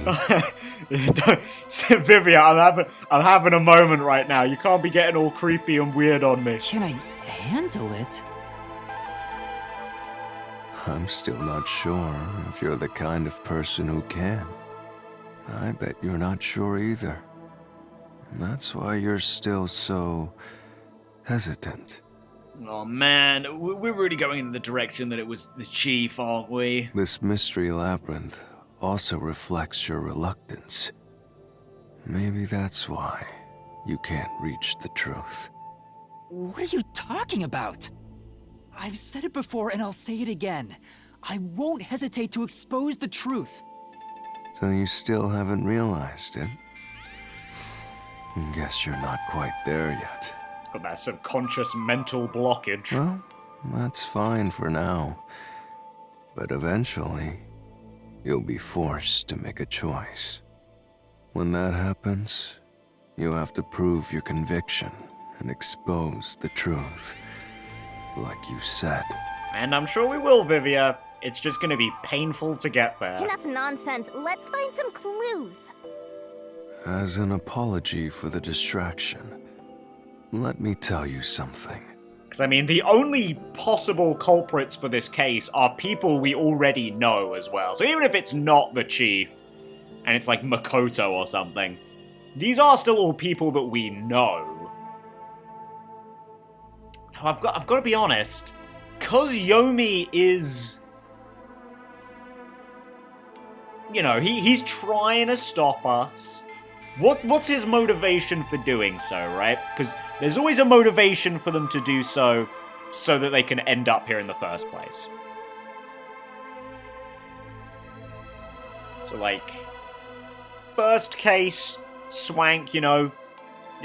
Speaker 2: Vivia, I'm having a moment right now. You can't be getting all creepy and weird on me.
Speaker 1: Can I handle it?
Speaker 3: I'm still not sure if you're the kind of person who can. I bet you're not sure either. And that's why you're still so hesitant.
Speaker 7: Oh man, we're really going in the direction that it was the chief, aren't we?
Speaker 3: This Mystery Labyrinth also reflects your reluctance. Maybe that's why you can't reach the truth.
Speaker 8: What are you talking about? I've said it before and I'll say it again. I won't hesitate to expose the truth.
Speaker 3: So you still haven't realized it? Guess you're not quite there yet.
Speaker 2: Got that subconscious mental blockage.
Speaker 3: Well, that's fine for now. But eventually, you'll be forced to make a choice. When that happens, you have to prove your conviction and expose the truth, like you said.
Speaker 2: And I'm sure we will, Vivia. It's just gonna be painful to get there.
Speaker 4: Enough nonsense. Let's find some clues.
Speaker 3: As an apology for the distraction, let me tell you something.
Speaker 2: Because, I mean, the only possible culprits for this case are people we already know as well. So even if it's not the chief, and it's like Makoto or something, these are still all people that we know. Now, I've got to be honest, because Yomi is... You know, he's trying to stop us. What's his motivation for doing so, right? Because there's always a motivation for them to do so that they can end up here in the first place. So, like, first case, Swank, you know,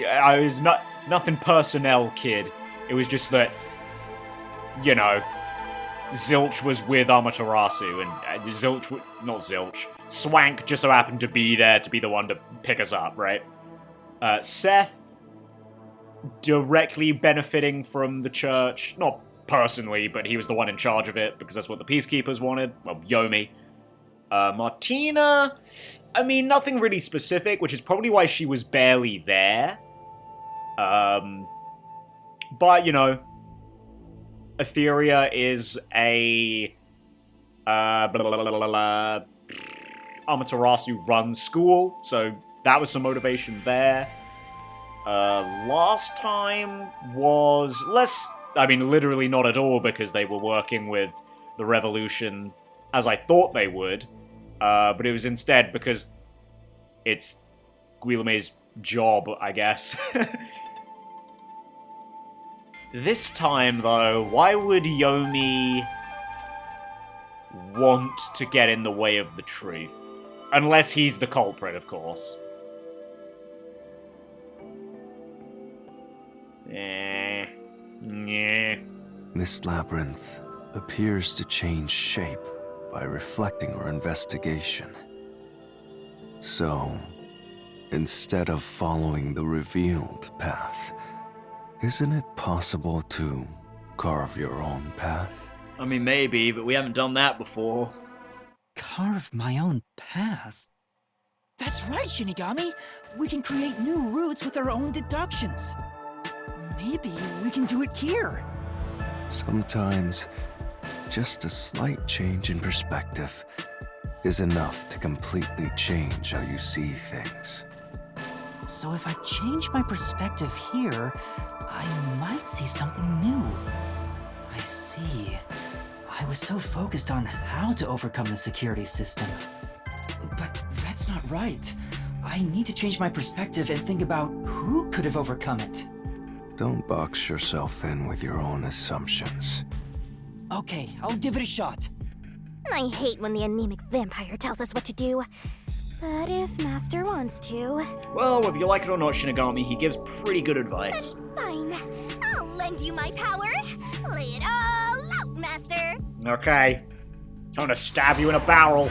Speaker 2: I was nothing personnel, kid. It was just that, you know, Zilch was with Amaterasu, and Swank just so happened to be there to be the one to pick us up, right? Seth, directly benefiting from the church, not personally, but he was the one in charge of it, because that's what the Peacekeepers wanted. Well, Yomi. Martina, I mean, nothing really specific, which is probably why she was barely there. But, you know, Etheria is a... Amaterasu runs school, so that was some motivation there. Last time was less... I mean, literally not at all, because they were working with the Revolution as I thought they would. But it was instead because it's Guillame's job, I guess. This time, though, why would Yomi want to get in the way of the truth? Unless he's the culprit, of course.
Speaker 3: This labyrinth appears to change shape by reflecting our investigation. So, instead of following the revealed path, isn't it possible to carve your own path?
Speaker 7: I mean, maybe, but we haven't done that before.
Speaker 8: Carve my own path? That's right, Shinigami! We can create new routes with our own deductions. Maybe we can do it here.
Speaker 3: Sometimes, just a slight change in perspective is enough to completely change how you see things.
Speaker 1: So if I change my perspective here, I might see something new. I see. I was so focused on how to overcome the security system. But that's not right. I need to change my perspective and think about who could have overcome it.
Speaker 3: Don't box yourself in with your own assumptions.
Speaker 8: Okay, I'll give it a shot.
Speaker 4: I hate when the anemic vampire tells us what to do. But if Master wants to...
Speaker 7: Well, whether you like it or not, Shinigami, he gives pretty good advice.
Speaker 4: Fine. I'll lend you my power. Lay it all out, Master.
Speaker 2: Okay. Time to stab you in a barrel.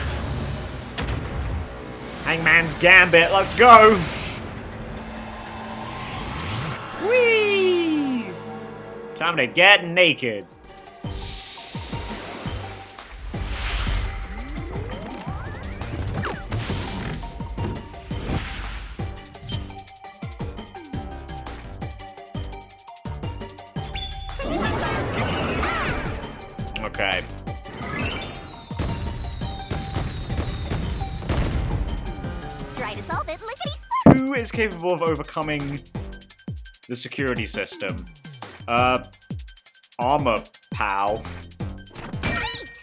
Speaker 2: Hangman's Gambit, let's go! Whee! Time to get naked. Okay.
Speaker 4: Try to solve it, lickety-split.
Speaker 2: Who is capable of overcoming the security system? Armor Pal.
Speaker 4: Great!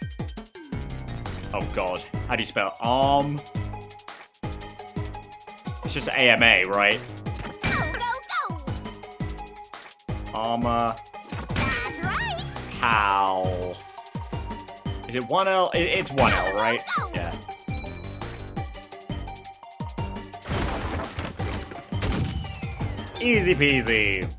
Speaker 2: Oh god. How do you spell arm? It's just AMA, right?
Speaker 4: Go, go, go!
Speaker 2: Armor
Speaker 4: That's right!
Speaker 2: Pal. Is it 1L? It's 1L, right? Yeah. Easy peasy.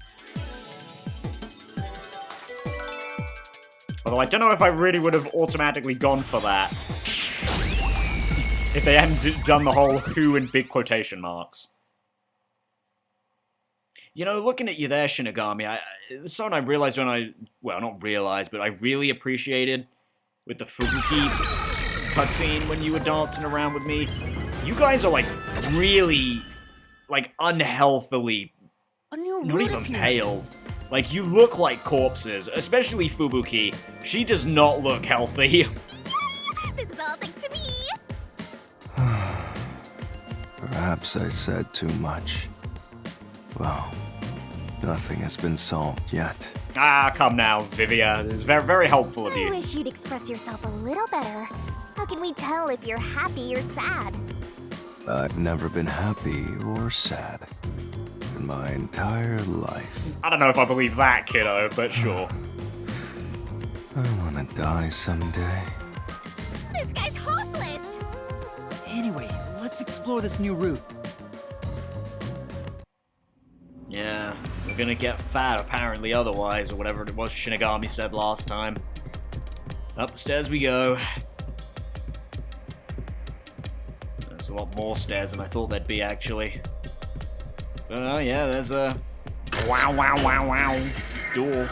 Speaker 2: Although I don't know if I really would have automatically gone for that if they hadn't done the whole who in big quotation marks.
Speaker 7: You know, looking at you there, Shinigami, it's something I realized when well, not realized, but I really appreciated with the Fubuki cutscene when you were dancing around with me. You guys are, like, really, like, unhealthily,
Speaker 8: A new
Speaker 7: not
Speaker 8: root
Speaker 7: even
Speaker 8: appeared.
Speaker 7: pale. Like, you look like corpses, especially Fubuki. She does not look healthy.
Speaker 4: This is all thanks to me.
Speaker 3: Perhaps I said too much. Well, nothing has been solved yet.
Speaker 2: Ah, come now, Vivia. This is very, very helpful of
Speaker 4: I
Speaker 2: you.
Speaker 4: wish you'd express yourself a little better. How can we tell if you're happy or sad?
Speaker 3: I've never been happy or sad in my entire life.
Speaker 2: I don't know if I believe that, kiddo, but sure.
Speaker 3: I want to die someday.
Speaker 4: This guy's hopeless!
Speaker 8: Anyway, let's explore this new route.
Speaker 7: Yeah, we're gonna get fat apparently otherwise, or whatever it was Shinigami said last time. Up the stairs we go. There's a lot more stairs than I thought there'd be, actually. But oh yeah, there's a
Speaker 2: Wow, wow, wow, wow.
Speaker 7: door.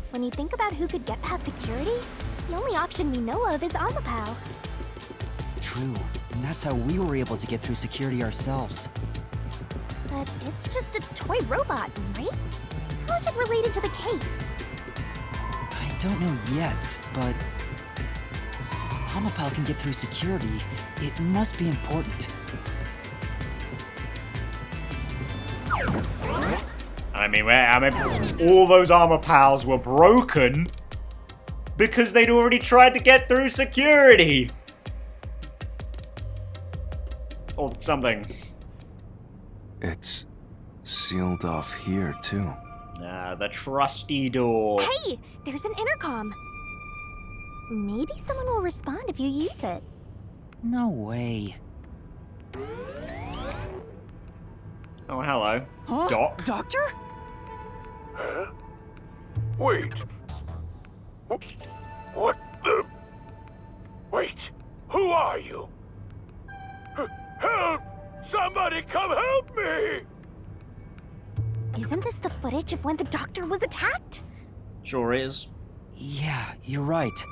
Speaker 4: When you think about who could get past security, the only option we know of is Amapao.
Speaker 1: True, and that's how we were able to get through security ourselves.
Speaker 4: But it's just a toy robot, right? How is it related to the case?
Speaker 1: I don't know yet, but since Amapal can get through security, it must be important.
Speaker 2: I mean, all those armor pals were broken because they'd already tried to get through security. Or something.
Speaker 3: It's sealed off here, too.
Speaker 2: Ah, the trusty door.
Speaker 4: Hey, there's an intercom. Maybe someone will respond if you use it.
Speaker 1: No way.
Speaker 2: Oh, hello.
Speaker 8: Huh?
Speaker 2: Doc?
Speaker 8: Doctor?
Speaker 9: Huh? Wait. What the? Wait. Who are you? Help! Somebody come help me!
Speaker 4: Isn't this the footage of when the doctor was attacked?
Speaker 7: Sure is.
Speaker 1: Yeah, you're right.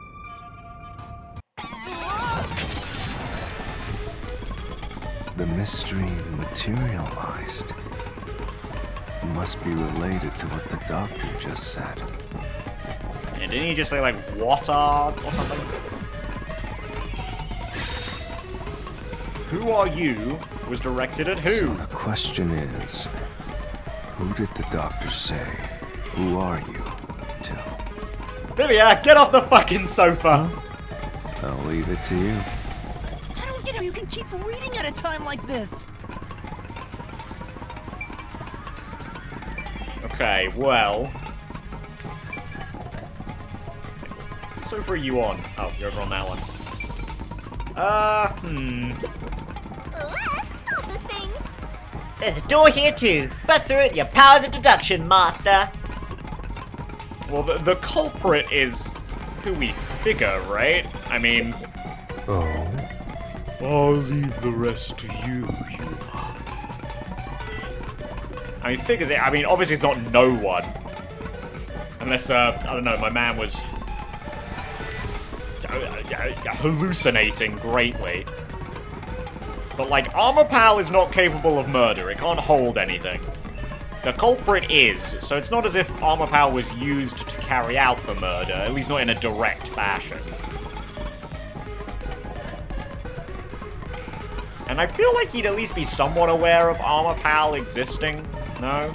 Speaker 3: The mystery materialized. Must be related to what the doctor just said.
Speaker 2: And didn't he just say, like, water or something? Who are you was directed at who?
Speaker 3: So the question is, who did the doctor say, who are you, to?
Speaker 2: Vivia, get off the fucking sofa!
Speaker 3: I'll leave it to you.
Speaker 8: I don't get how you can keep reading at a time like this.
Speaker 2: Okay, well... So for you on. Oh, you're over on that one.
Speaker 4: Let's solve this thing.
Speaker 5: There's a door here too. Bust through it with your powers of deduction, master.
Speaker 2: Well, the culprit is who we figure, right? I mean...
Speaker 3: Oh?
Speaker 2: I'll leave the rest to you, I mean, figures it. I mean, obviously it's not no one. Unless, I don't know, my man was... hallucinating greatly. But, like, Armor Pal is not capable of murder. It can't hold anything. The culprit is, so it's not as if Armor Pal was used to carry out the murder, at least not in a direct fashion. And I feel like he'd at least be somewhat aware of Armor Pal existing, no?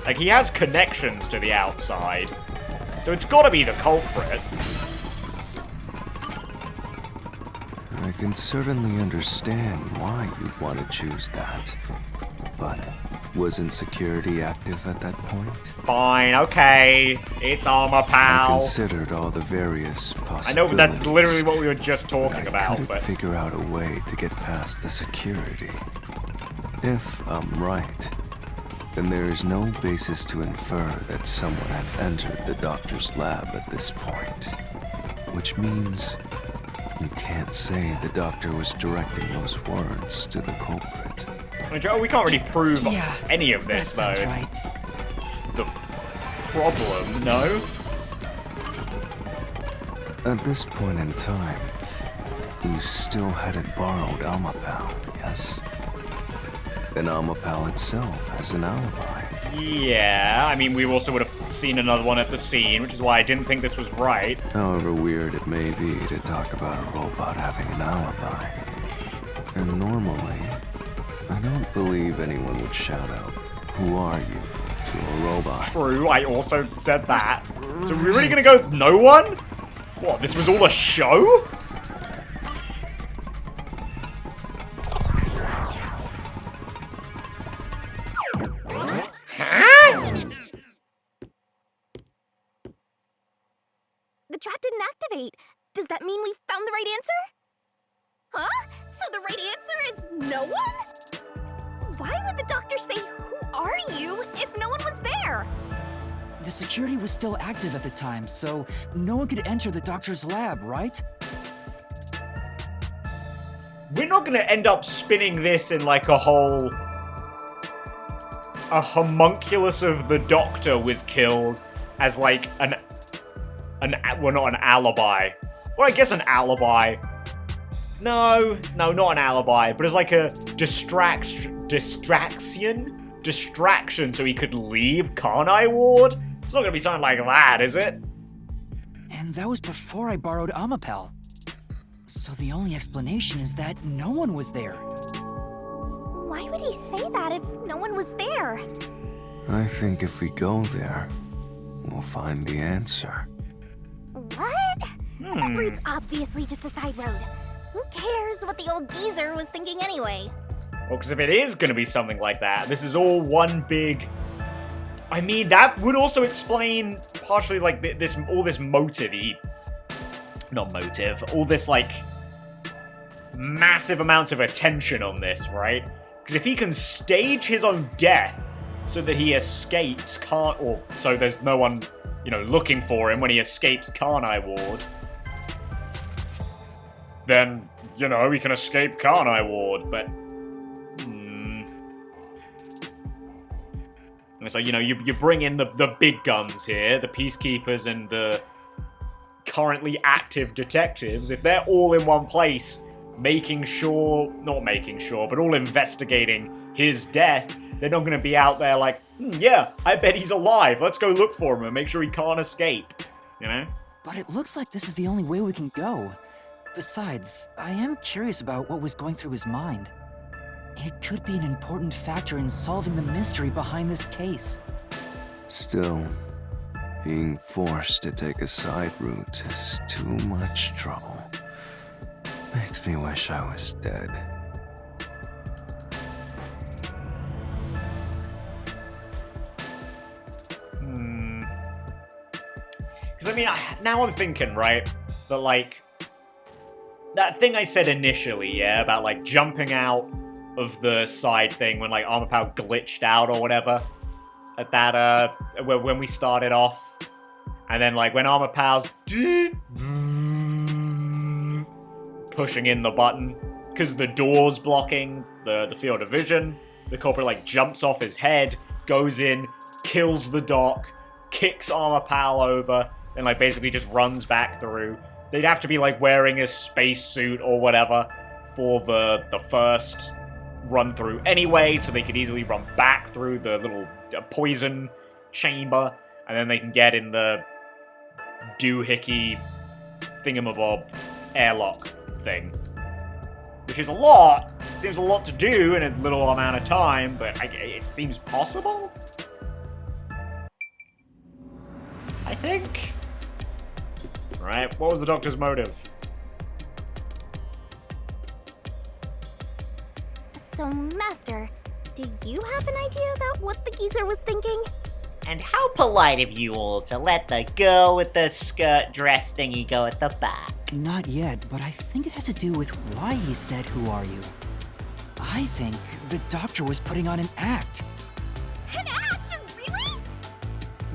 Speaker 2: Like, he has connections to the outside, so it's gotta be the culprit.
Speaker 3: I can certainly understand why you'd want to choose that. But wasn't security active at that point?
Speaker 2: Fine, okay, it's Armor
Speaker 3: I
Speaker 2: Pal.
Speaker 3: considered all the various possibilities.
Speaker 2: I know, but that's literally what we were just talking
Speaker 3: I
Speaker 2: about,
Speaker 3: couldn't
Speaker 2: but...
Speaker 3: figure out a way to get past the security. If I'm right, then there is no basis to infer that someone had entered the doctor's lab at this point. Which means you can't say the doctor was directing those words to the culprit.
Speaker 2: I mean, Joe, we can't really prove
Speaker 1: Yeah,
Speaker 2: any of this, though.
Speaker 1: that sounds
Speaker 2: It's
Speaker 1: right.
Speaker 2: the problem, no?
Speaker 3: At this point in time, you still hadn't borrowed Almapal, yes? And Almapal itself has an alibi.
Speaker 2: Yeah, I mean, we also would have seen another one at the scene, which is why I didn't think this was right.
Speaker 3: However weird it may be to talk about a robot having an alibi. And normally, I don't believe anyone would shout out, "Who are you?" to a robot.
Speaker 2: True, I also said that. So we're really gonna go no one? What, this was all a show?
Speaker 4: The trap didn't activate. Does that mean we found the right answer? Huh? So the right answer is no one? Why would the doctor say, "Who are you?" if no one was there?
Speaker 8: The security was still active at the time, so no one could enter the doctor's lab, right?
Speaker 2: We're not gonna end up spinning this in like a whole... a homunculus of the doctor was killed as like well, not an alibi. Well, I guess an alibi. No, not an alibi, but it's like a distraction so he could leave Carnai Ward? It's not gonna be something like that, is it?
Speaker 8: And that was before I borrowed Amapel. So the only explanation is that no one was there.
Speaker 4: Why would he say that if no one was there?
Speaker 3: I think if we go there, we'll find the answer.
Speaker 4: What? That route's obviously just a side road. Who cares what the old geezer was thinking anyway?
Speaker 2: Well, because if it is going to be something like that, this is all one big... I mean, that would also explain partially, like, all this motive not motive, all this, like, massive amounts of attention on this, right? Because if he can stage his own death so that he escapes so there's no one, looking for him when he escapes Carnai Ward, then, he can escape Carnai Ward, but... So, you bring in the big guns here, the peacekeepers and the currently active detectives. If they're all in one place, but all investigating his death, they're not going to be out there like, yeah, I bet he's alive. Let's go look for him and make sure he can't escape,
Speaker 8: But it looks like this is the only way we can go. Besides, I am curious about what was going through his mind. It could be an important factor in solving the mystery behind this case.
Speaker 3: Still, being forced to take a side route is too much trouble. Makes me wish I was dead.
Speaker 2: Because, now I'm thinking, right? But, like, that thing I said initially, yeah, about, like, jumping out of the side thing when, like, Armor Power glitched out or whatever. At that, when we started off. And then, like, when Armor Power's pushing in the button, because the door's blocking the field of vision, the culprit, like, jumps off his head, goes in, kills the doc, kicks Armor Pal over, and, like, basically just runs back through. They'd have to be, like, wearing a spacesuit or whatever for the first run through anyway, so they could easily run back through the little poison chamber, and then they can get in the doohickey thingamabob airlock thing. Which is a lot. Seems a lot to do in a little amount of time, but it seems possible? I think. Right, what was the Doctor's motive?
Speaker 4: So, Master, do you have an idea about what the geezer was thinking?
Speaker 5: And how polite of you all to let the girl with the skirt dress thingy go at the back.
Speaker 1: Not yet, but I think it has to do with why he said, "Who are you?" I think the Doctor was putting on an act.
Speaker 4: An act? Really?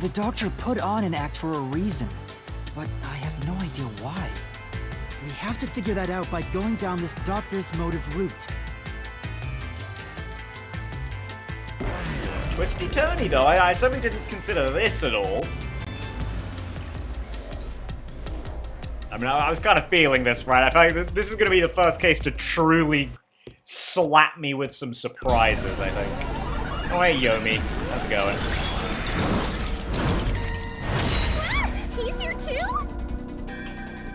Speaker 1: The Doctor put on an act for a reason, but I have no idea why. We have to figure that out by going down this Doctor's motive route.
Speaker 2: Twisty-turny, though. I certainly didn't consider this at all. I mean, I was kind of feeling this, right? I feel like this is going to be the first case to truly slap me with some surprises, I think. Oh, hey, Yomi. How's it going?
Speaker 4: He's here too?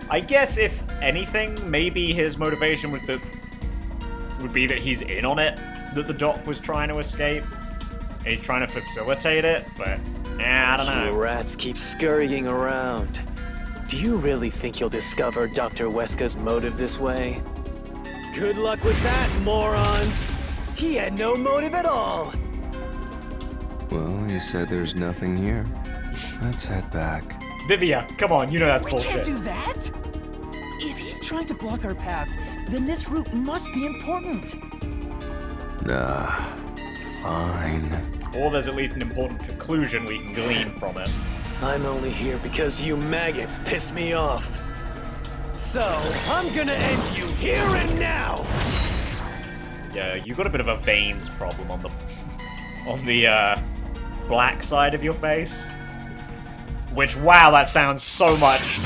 Speaker 2: I guess, if anything, maybe his motivation would be that he's in on it, that the Doc was trying to escape. And he's trying to facilitate it, but I don't know.
Speaker 6: You rats keep scurrying around. Do you really think you'll discover Dr. Weska's motive this way? Good luck with that, morons! He had no motive at all!
Speaker 3: Well, you said there's nothing here. Let's head back.
Speaker 2: Vivia, come on, you know that's
Speaker 8: We
Speaker 2: bullshit.
Speaker 8: can't do that! If he's trying to block our path, then this route must be important.
Speaker 3: Nah, fine.
Speaker 2: Or there's at least an important conclusion we can glean from it.
Speaker 6: I'm only here because you maggots piss me off. So, I'm gonna end you here and now!
Speaker 2: Yeah, you got a bit of a veins problem on the black side of your face. Which, wow, that sounds so much.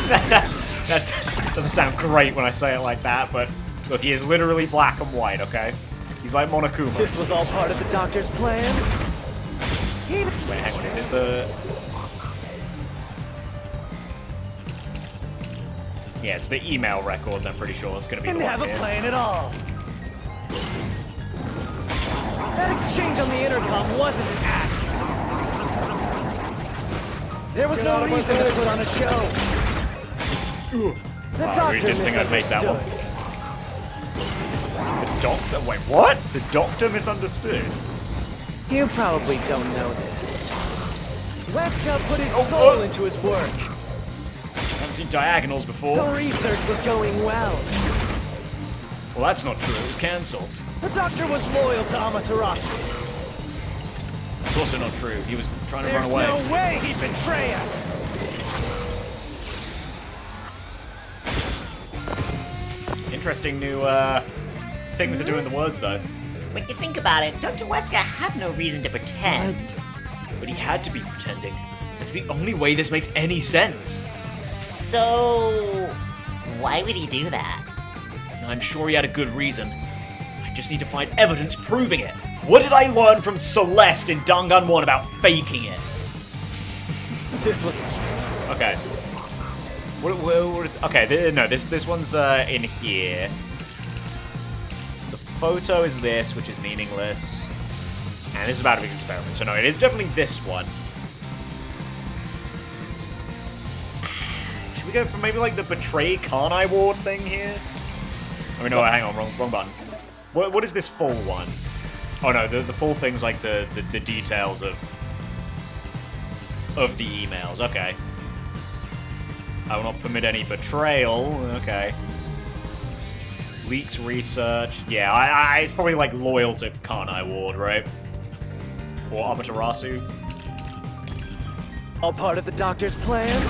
Speaker 2: That doesn't sound great when I say it like that, but look, he is literally black and white, okay? He's like Monokuma.
Speaker 6: This was all part of the Doctor's plan?
Speaker 2: Wait, hang on, is it the... Yeah, it's the email records, I'm pretty sure it's gonna be the
Speaker 6: Didn't
Speaker 2: one
Speaker 6: have a
Speaker 2: here.
Speaker 6: plan at all. That exchange on the intercom wasn't an act. There was no reason to put on a show. The
Speaker 2: Wow, I
Speaker 6: Doctor
Speaker 2: really didn't think I'd make that one.
Speaker 6: misunderstood.
Speaker 2: The Doctor? Wait, what? The Doctor misunderstood?
Speaker 6: You probably don't know this. Weska put his soul into his work.
Speaker 2: I haven't seen diagonals before.
Speaker 6: The research was going well.
Speaker 2: Well, that's not true. It was cancelled.
Speaker 6: The Doctor was loyal to Amaterasu.
Speaker 2: It's also not true. He was trying to
Speaker 6: There's
Speaker 2: run away.
Speaker 6: no way he'd betray us.
Speaker 2: Interesting new things to do in the words, though.
Speaker 5: When you think about it, Dr. Weska had no reason to pretend.
Speaker 2: But he had to be pretending. It's the only way this makes any sense.
Speaker 5: So, why would he do that?
Speaker 2: I'm sure he had a good reason. I just need to find evidence proving it. What did I learn from Celeste in Dangan 1 about faking it?
Speaker 6: This was...
Speaker 2: Okay. What is... Okay, no, this one's in here. The photo is this, which is meaningless. And this is about to be an experiment. So no, it is definitely this one. Should we go for maybe like the Betray Karnai Ward thing here? I mean, no, hang on, wrong button. What is this full one? Oh no, the full thing's like the details of the emails. Okay. I will not permit any betrayal. Okay. Leaks research. Yeah, it's probably like loyal to Kanai Ward, right? Or Amaterasu.
Speaker 6: All part of the doctor's plan?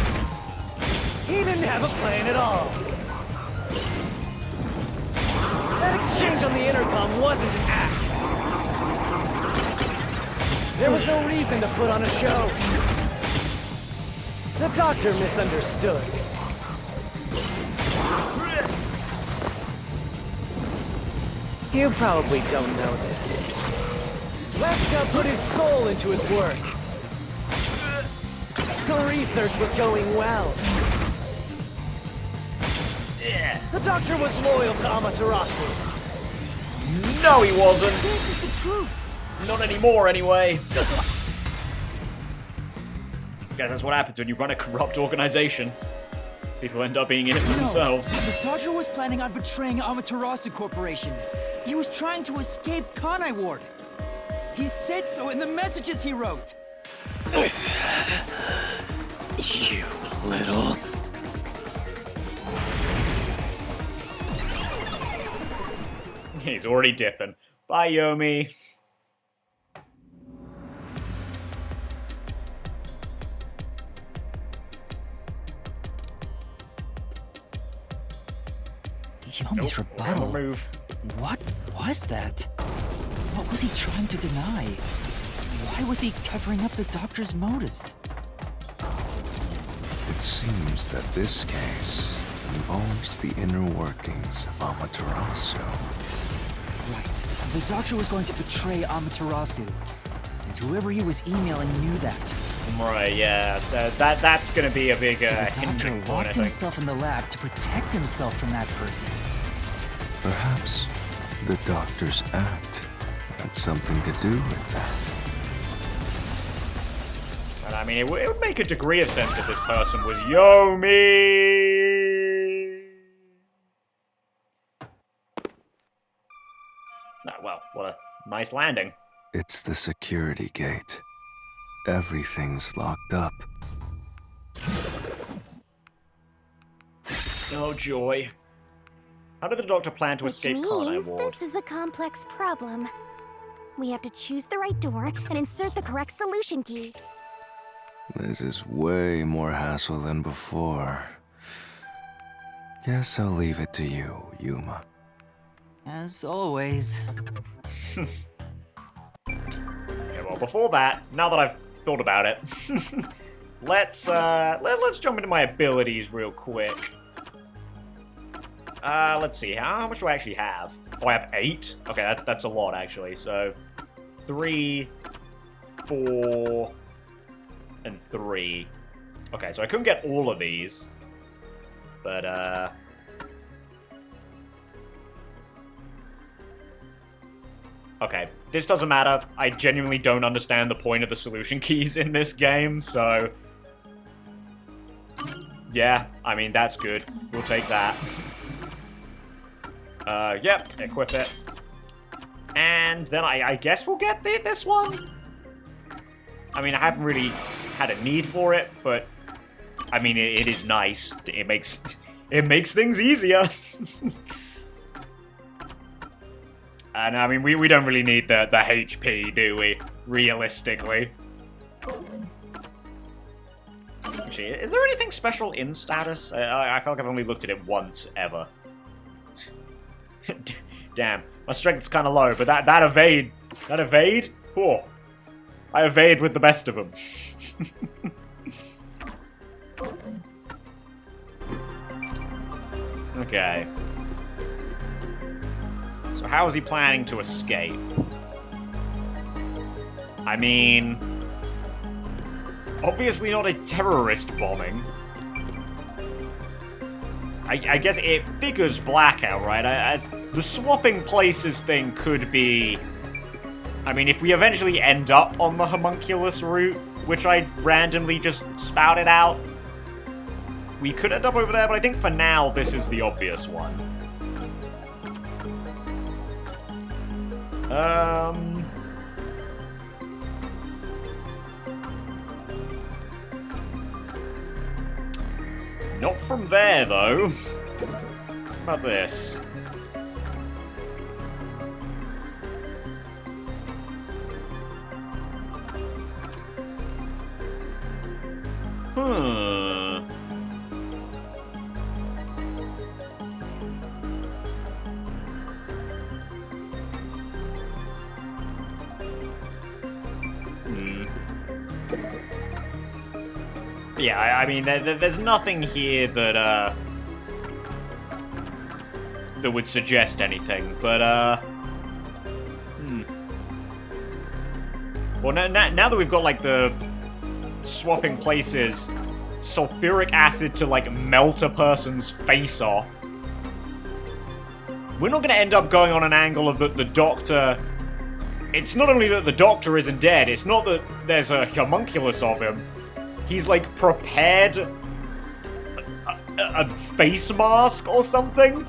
Speaker 6: He didn't have a plan at all. That exchange on the intercom wasn't an act. There was no reason to put on a show. The doctor misunderstood. You probably don't know this. Leska put his soul into his work. The research was going well. The doctor was loyal to Amaterasu.
Speaker 2: No, he wasn't.
Speaker 8: This is the truth.
Speaker 2: Not anymore, anyway. Guess that's what happens when you run a corrupt organization. People end up being in it for themselves.
Speaker 8: The doctor was planning on betraying Amaterasu Corporation. He was trying to escape Kanai Ward. He said so in the messages he wrote.
Speaker 6: You little...
Speaker 2: He's already dipping. Bye, Yomi.
Speaker 1: Yomi's
Speaker 2: Nope,
Speaker 1: rebuttal.
Speaker 2: move.
Speaker 1: What was that? What was he trying to deny? Why was he covering up the doctor's motives?
Speaker 3: It seems that this case involves the inner workings of Amaterasu.
Speaker 1: Right. The doctor was going to betray Amaterasu. And whoever he was emailing knew that.
Speaker 2: Right, yeah. That's gonna be a big
Speaker 1: So the doctor
Speaker 2: hindering point, I
Speaker 1: locked
Speaker 2: think.
Speaker 1: himself in the lab to protect himself from that person.
Speaker 3: Perhaps the doctor's act had something to do with that.
Speaker 2: And I mean, it would make a degree of sense if this person was Yomi. Well, what a nice landing.
Speaker 3: It's the security gate. Everything's locked up.
Speaker 2: Oh, joy. How did the doctor plan to
Speaker 4: Which
Speaker 2: escape Kanai
Speaker 4: means
Speaker 2: Ward?
Speaker 4: this is a complex problem. We have to choose the right door and insert the correct solution key.
Speaker 3: This is way more hassle than before. Guess I'll leave it to you, Yuma.
Speaker 1: As always.
Speaker 2: Okay, well, before that, now that I've thought about it, let's jump into my abilities real quick. Let's see, how much do I actually have? Oh, I have 8? Okay, that's a lot, actually. So, 3, 4, and 3. Okay, so I couldn't get all of these. But, okay, this doesn't matter. I genuinely don't understand the point of the solution keys in this game, so... Yeah, I mean, that's good. We'll take that. Yep, equip it. And then I guess we'll get this one? I mean, I haven't really had a need for it, but... I mean, it is nice. It makes things easier. And I mean, we don't really need the HP, do we? Realistically. Actually, is there anything special in status? I feel like I've only looked at it once, ever. Damn, my strength's kind of low, but that evade... That evade? Oh. I evade with the best of them. Okay. So how is he planning to escape? I mean... Obviously not a terrorist bombing. I guess it figures blackout, right? As the swapping places thing could be... I mean, if we eventually end up on the homunculus route, which I randomly just spouted out, we could end up over there, but I think for now, this is the obvious one. Not from there, though. How about this? Yeah, I mean, there's nothing here that, that would suggest anything, but, Well, now that we've got, like, the swapping places, sulfuric acid to, like, melt a person's face off, we're not gonna end up going on an angle of the Doctor... It's not only that the Doctor isn't dead, it's not that there's a homunculus of him. He's, like, prepared a face mask or something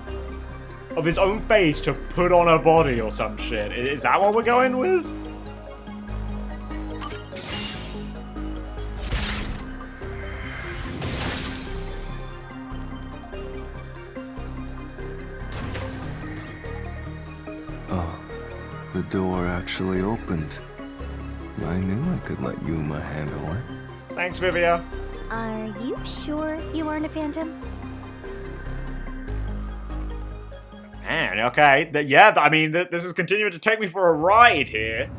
Speaker 2: of his own face to put on a body or some shit. Is that what we're going with?
Speaker 3: Oh, the door actually opened. I knew I could let Yuma handle it.
Speaker 2: Thanks, Vivia.
Speaker 4: Are you sure you aren't a phantom?
Speaker 2: Man, okay. Yeah, I mean, this is continuing to take me for a ride here.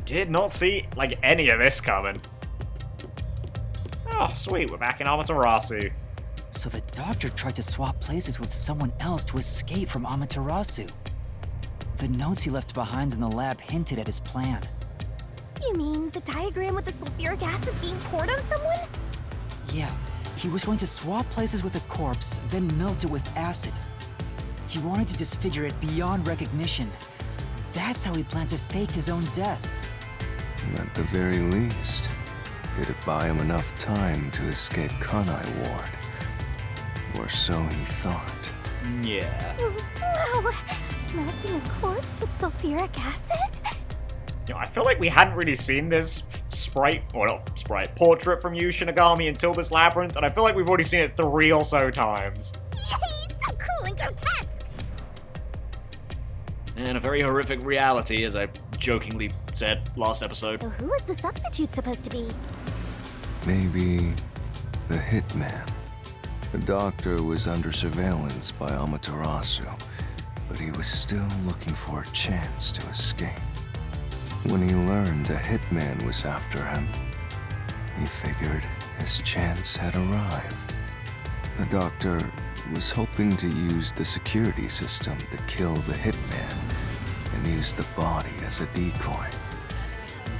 Speaker 2: Did not see, like, any of this coming. Oh, sweet. We're back in Amaterasu.
Speaker 1: So the Doctor tried to swap places with someone else to escape from Amaterasu. The notes he left behind in the lab hinted at his plan.
Speaker 4: You mean the diagram with the sulfuric acid being poured on someone?
Speaker 1: Yeah, he was going to swap places with a corpse, then melt it with acid. He wanted to disfigure it beyond recognition. That's how he planned to fake his own death.
Speaker 3: At the very least, it'd buy him enough time to escape Kanai Ward. Or so he thought.
Speaker 2: Yeah.
Speaker 4: Wow! Melting a corpse with sulfuric acid?
Speaker 2: You know, I feel like we hadn't really seen this portrait from Yu Shinigami until this labyrinth, and I feel like we've already seen it 3 or so times.
Speaker 4: Yay! So cool and grotesque!
Speaker 7: And a very horrific reality, as I jokingly said last episode.
Speaker 4: So who is the substitute supposed to be?
Speaker 3: Maybe the hitman. The Doctor was under surveillance by Amaterasu, but he was still looking for a chance to escape. When he learned a hitman was after him, he figured his chance had arrived. The Doctor was hoping to use the security system to kill the hitman and use the body as a decoy.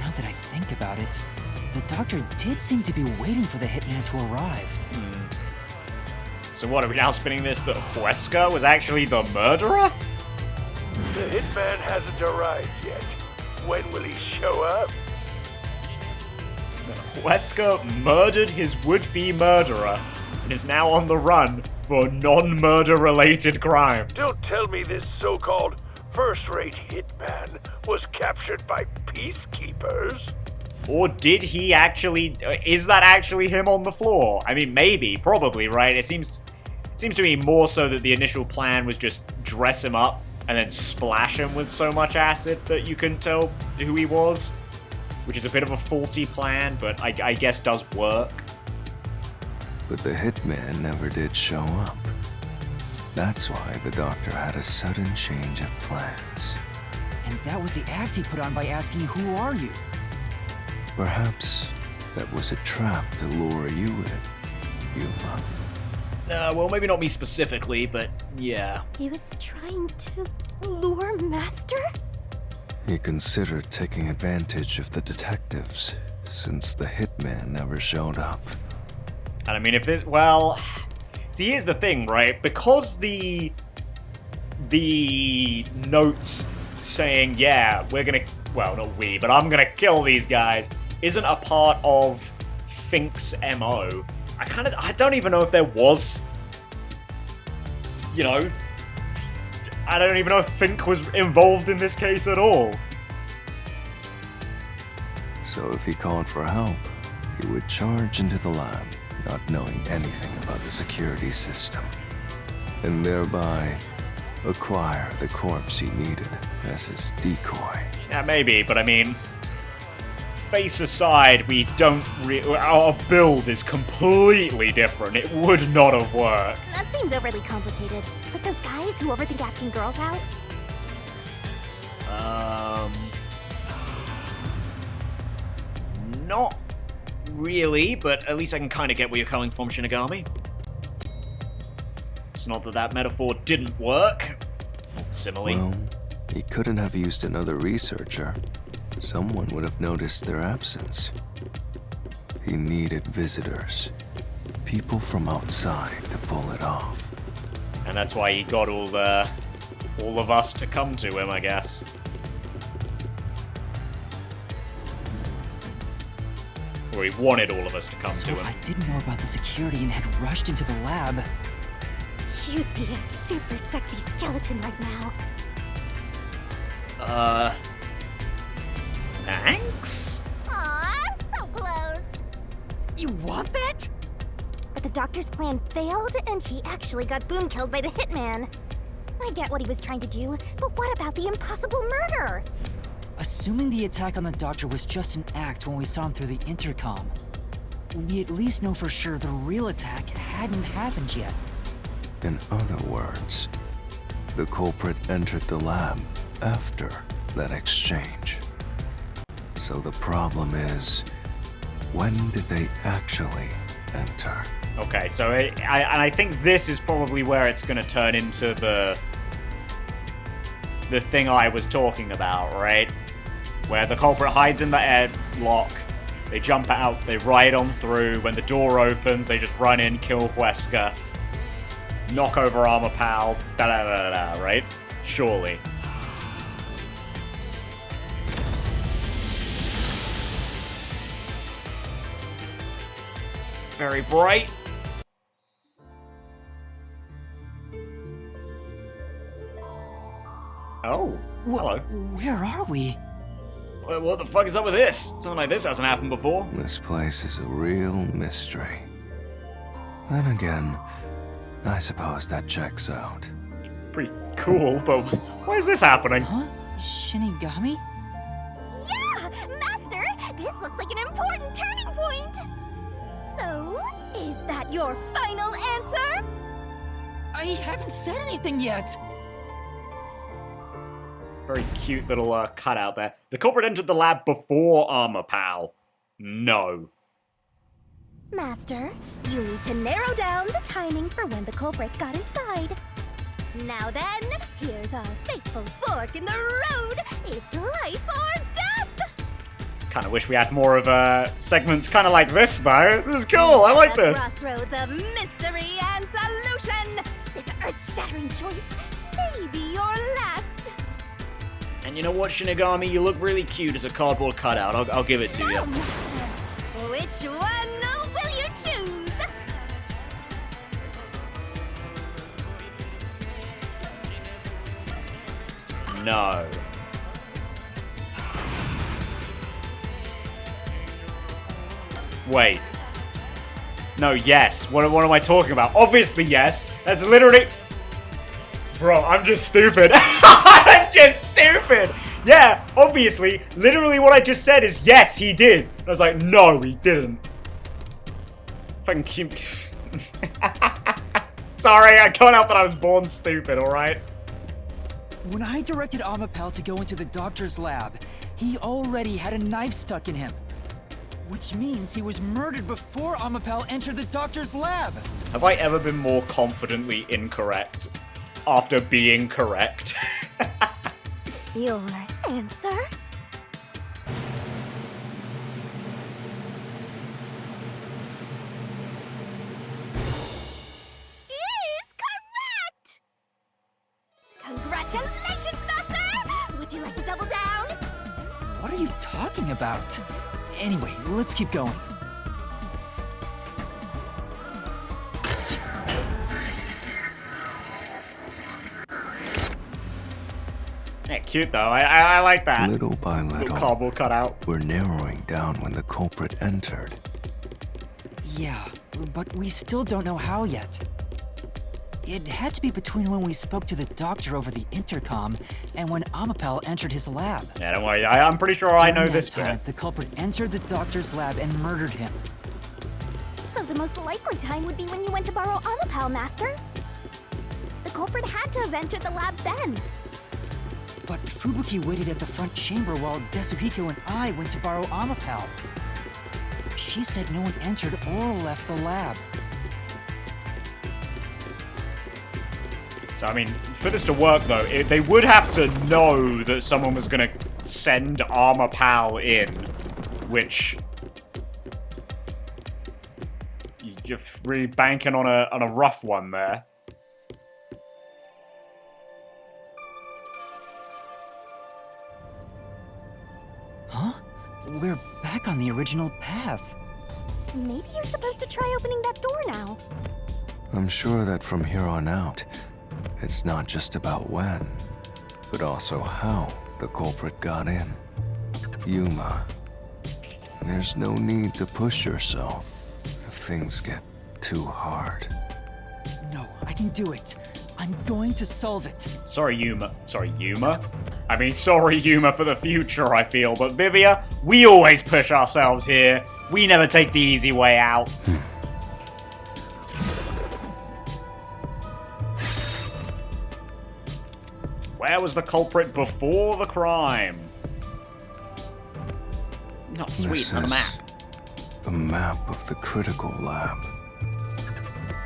Speaker 1: Now that I think about it, the Doctor did seem to be waiting for the hitman to arrive.
Speaker 2: So what, are we now spinning this that Huesca was actually the murderer?
Speaker 9: The hitman hasn't arrived yet. When will he show up?
Speaker 2: Huesca murdered his would-be murderer and is now on the run for non-murder related crimes.
Speaker 9: Don't tell me this so-called first-rate hitman was captured by peacekeepers.
Speaker 2: Or did he actually... Is that actually him on the floor? I mean, maybe, probably, right? It seems to me more so that the initial plan was just dress him up and then splash him with so much acid that you couldn't tell who he was. Which is a bit of a faulty plan, but I guess does work.
Speaker 3: But the hitman never did show up. That's why the Doctor had a sudden change of plans.
Speaker 1: And that was the act he put on by asking, "Who are you?"
Speaker 3: Perhaps that was a trap to lure you in, Yuma.
Speaker 7: Well, maybe not me specifically, but yeah.
Speaker 4: He was trying to lure Master?
Speaker 3: He considered taking advantage of the detectives, since the hitman never showed up.
Speaker 2: And I mean, if this... Well... See, here's the thing, right? Because the notes saying, yeah, we're gonna... Well, not we, but I'm gonna kill these guys, isn't a part of Fink's MO. I don't even know if there was... You know... I don't even know if Fink was involved in this case at all.
Speaker 3: So if he called for help, he would charge into the lab, not knowing anything about the security system, and thereby acquire the corpse he needed as his decoy.
Speaker 2: Yeah, maybe, but I mean, face aside, we don't our build is completely different. It would not have worked.
Speaker 4: That seems overly complicated. Like those guys who overthink asking girls out?
Speaker 7: Not really, but at least I can kind of get where you're coming from, Shinigami. It's not that that metaphor didn't work. Simile.
Speaker 3: Well, he couldn't have used another researcher. Someone would have noticed their absence. He needed visitors. People from outside to pull it off.
Speaker 2: And that's why he got all of us to come to him, I guess. Or he wanted all of us to come
Speaker 1: So
Speaker 2: to
Speaker 1: if
Speaker 2: him.
Speaker 1: I didn't know about the security and had rushed into the lab,
Speaker 4: You'd be a super sexy skeleton right now.
Speaker 2: Thanks?
Speaker 4: Aw, so close.
Speaker 8: You want that?
Speaker 4: But the doctor's plan failed, and he actually got boom killed by the hitman. I get what he was trying to do, but what about the impossible murder?
Speaker 1: assuming the attack on the doctor was just an act when we saw him through the intercom, we at least know for sure the real attack hadn't happened yet.
Speaker 3: In other words, the culprit entered the lab after that exchange. So the problem is, when did they actually enter?
Speaker 2: Okay, so I think this is probably where it's going to turn into the thing I was talking about, right? Where the culprit hides in the airlock, they jump out, they ride on through. When the door opens, they just run in, kill Huesca, knock over Armor Pal, da-da-da-da-da, right? Surely.
Speaker 7: Very bright.
Speaker 2: Oh, hello.
Speaker 1: Where are we?
Speaker 7: What the fuck is up with this? Something like this hasn't happened before.
Speaker 3: This place is a real mystery. Then again, I suppose that checks out.
Speaker 2: Pretty cool, but why is this happening?
Speaker 1: Huh? Shinigami?
Speaker 4: Yeah! Master, this looks like an important turning point! So, is that your final answer?
Speaker 1: I haven't said anything yet!
Speaker 2: Very cute little cutout there. The culprit entered the lab before Armor Pal. No.
Speaker 4: Master, you need to narrow down the timing for when the culprit got inside. Now then, here's our fateful fork in the road. It's life or death!
Speaker 2: Kind of wish we had more of segments kind of like this, though. This is cool. I like
Speaker 4: The
Speaker 2: this.
Speaker 4: crossroads of mystery and solution. This earth-shattering choice may be your last.
Speaker 7: And you know what, Shinigami? You look really cute as a cardboard cutout. I'll give it to you.
Speaker 4: Now, Master, which one will you choose?
Speaker 2: No. Wait. No, yes. What am I talking about? Obviously, yes. That's literally... Bro, I'm just stupid. I'm just stupid. Yeah, obviously. Literally what I just said is, yes, he did. I was like, no, he didn't. Fucking keep... Sorry, I can't help that I was born stupid, alright?
Speaker 1: When I directed Amapal to go into the doctor's lab, he already had a knife stuck in him. Which means he was murdered before Amapal entered the doctor's lab.
Speaker 2: Have I ever been more confidently incorrect after being correct?
Speaker 4: Your answer? Is correct! Congratulations, Master! Would you like to double down?
Speaker 1: What are you talking about? Anyway, let's keep going.
Speaker 2: Yeah, cute though. I like that.
Speaker 3: Little by little,
Speaker 2: Little cardboard cutout.
Speaker 3: we're narrowing down when the culprit entered.
Speaker 1: Yeah, but we still don't know how yet. It had to be between when we spoke to the doctor over the intercom and when Amapel entered his lab.
Speaker 2: Yeah, don't worry. I'm pretty sure I know
Speaker 1: During
Speaker 2: this
Speaker 1: that time,
Speaker 2: bit.
Speaker 1: the culprit entered the doctor's lab and murdered him.
Speaker 4: So the most likely time would be when you went to borrow Amapal, Master. The culprit had to have entered the lab then.
Speaker 1: But Fubuki waited at the front chamber while Desuhiko and I went to borrow Amapal. She said no one entered or left the lab.
Speaker 2: So, I mean, for this to work, though, they would have to know that someone was going to send Armor Pal in, which... You're really banking on a rough one there.
Speaker 1: Huh? We're back on the original path.
Speaker 4: Maybe you're supposed to try opening that door now.
Speaker 3: I'm sure that from here on out, it's not just about when, but also how the culprit got in. Yuma, there's no need to push yourself if things get too hard.
Speaker 1: No, I can do it. I'm going to solve it.
Speaker 2: Sorry, Yuma. Sorry, Yuma? I mean, sorry, Yuma, for the future, I feel. But Vivia, we always push ourselves here. We never take the easy way out. Where was the culprit before the crime? Not sweet, on a map.
Speaker 3: A map of the critical lab.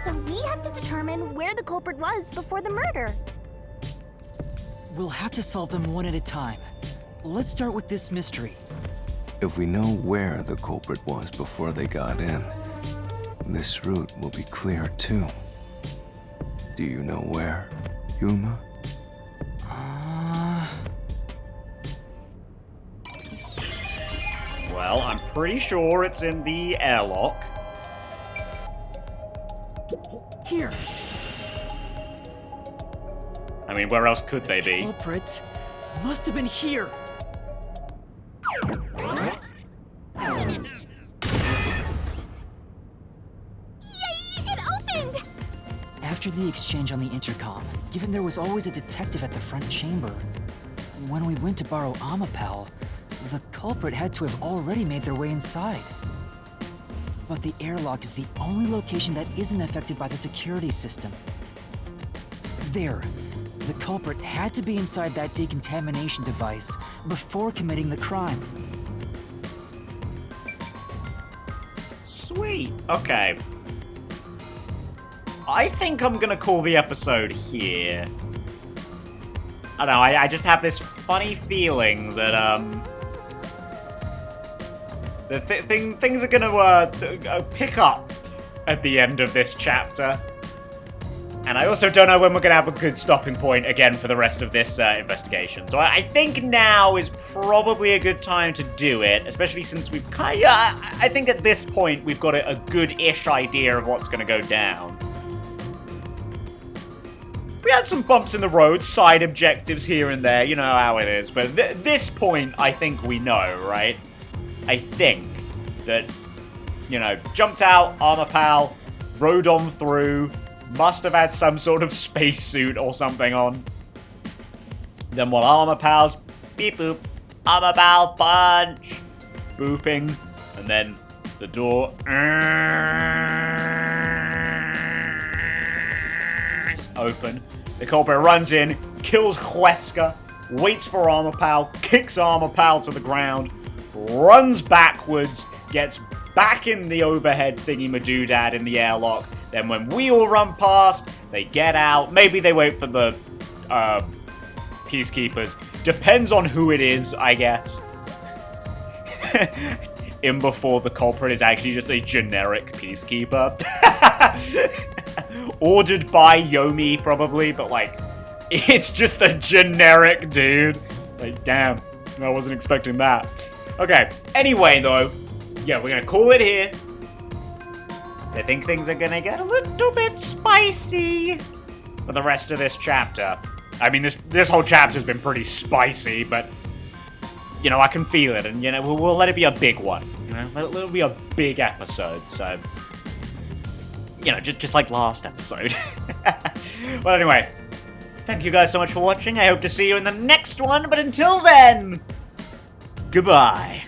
Speaker 4: So we have to determine where the culprit was before the murder.
Speaker 1: We'll have to solve them one at a time. Let's start with this mystery.
Speaker 3: If we know where the culprit was before they got in, this route will be clear too. Do you know where, Yuma?
Speaker 2: Well, I'm pretty sure it's in the airlock.
Speaker 1: Here.
Speaker 2: I mean, where else could they be?
Speaker 1: Culprit must have been here.
Speaker 4: Yay! It opened!
Speaker 1: After the exchange on the intercom, given there was always a detective at the front chamber, when we went to borrow Amapel, the culprit had to have already made their way inside. But the airlock is the only location that isn't affected by the security system. There, the culprit had to be inside that decontamination device before committing the crime.
Speaker 2: Sweet. Okay. I think I'm gonna call the episode here. I don't know, I just have this funny feeling that, things are gonna pick up at the end of this chapter. And I also don't know when we're gonna have a good stopping point again for the rest of this investigation. So I think now is probably a good time to do it, especially since we've I think at this point we've got a good-ish idea of what's gonna go down. We had some bumps in the road, side objectives here and there, you know how it is. But at this point, I think we know, right? I think that, you know, jumped out, Armor Pal, rode on through, must have had some sort of spacesuit or something on. Then while Armor Pal's beep boop, Armor Pal punch, booping, and then the door open. The culprit runs in, kills Huesca, waits for Armor Pal, kicks Armor Pal to the ground, runs backwards, gets back in the overhead thingy-madoodad in the airlock. Then when we all run past, they get out. Maybe they wait for the peacekeepers. Depends on who it is, I guess. In before the culprit is actually just a generic peacekeeper. Ordered by Yomi, probably, but like, it's just a generic dude. Like, damn, I wasn't expecting that. Okay, anyway, though, yeah, we're gonna call it here. I think things are gonna get a little bit spicy for the rest of this chapter. I mean, this whole chapter's been pretty spicy, but, you know, I can feel it, and, you know, we'll let it be a big one. You know, let it be a big episode, so You know, just like last episode. Well, anyway, thank you guys so much for watching. I hope to see you in the next one, but until then, goodbye.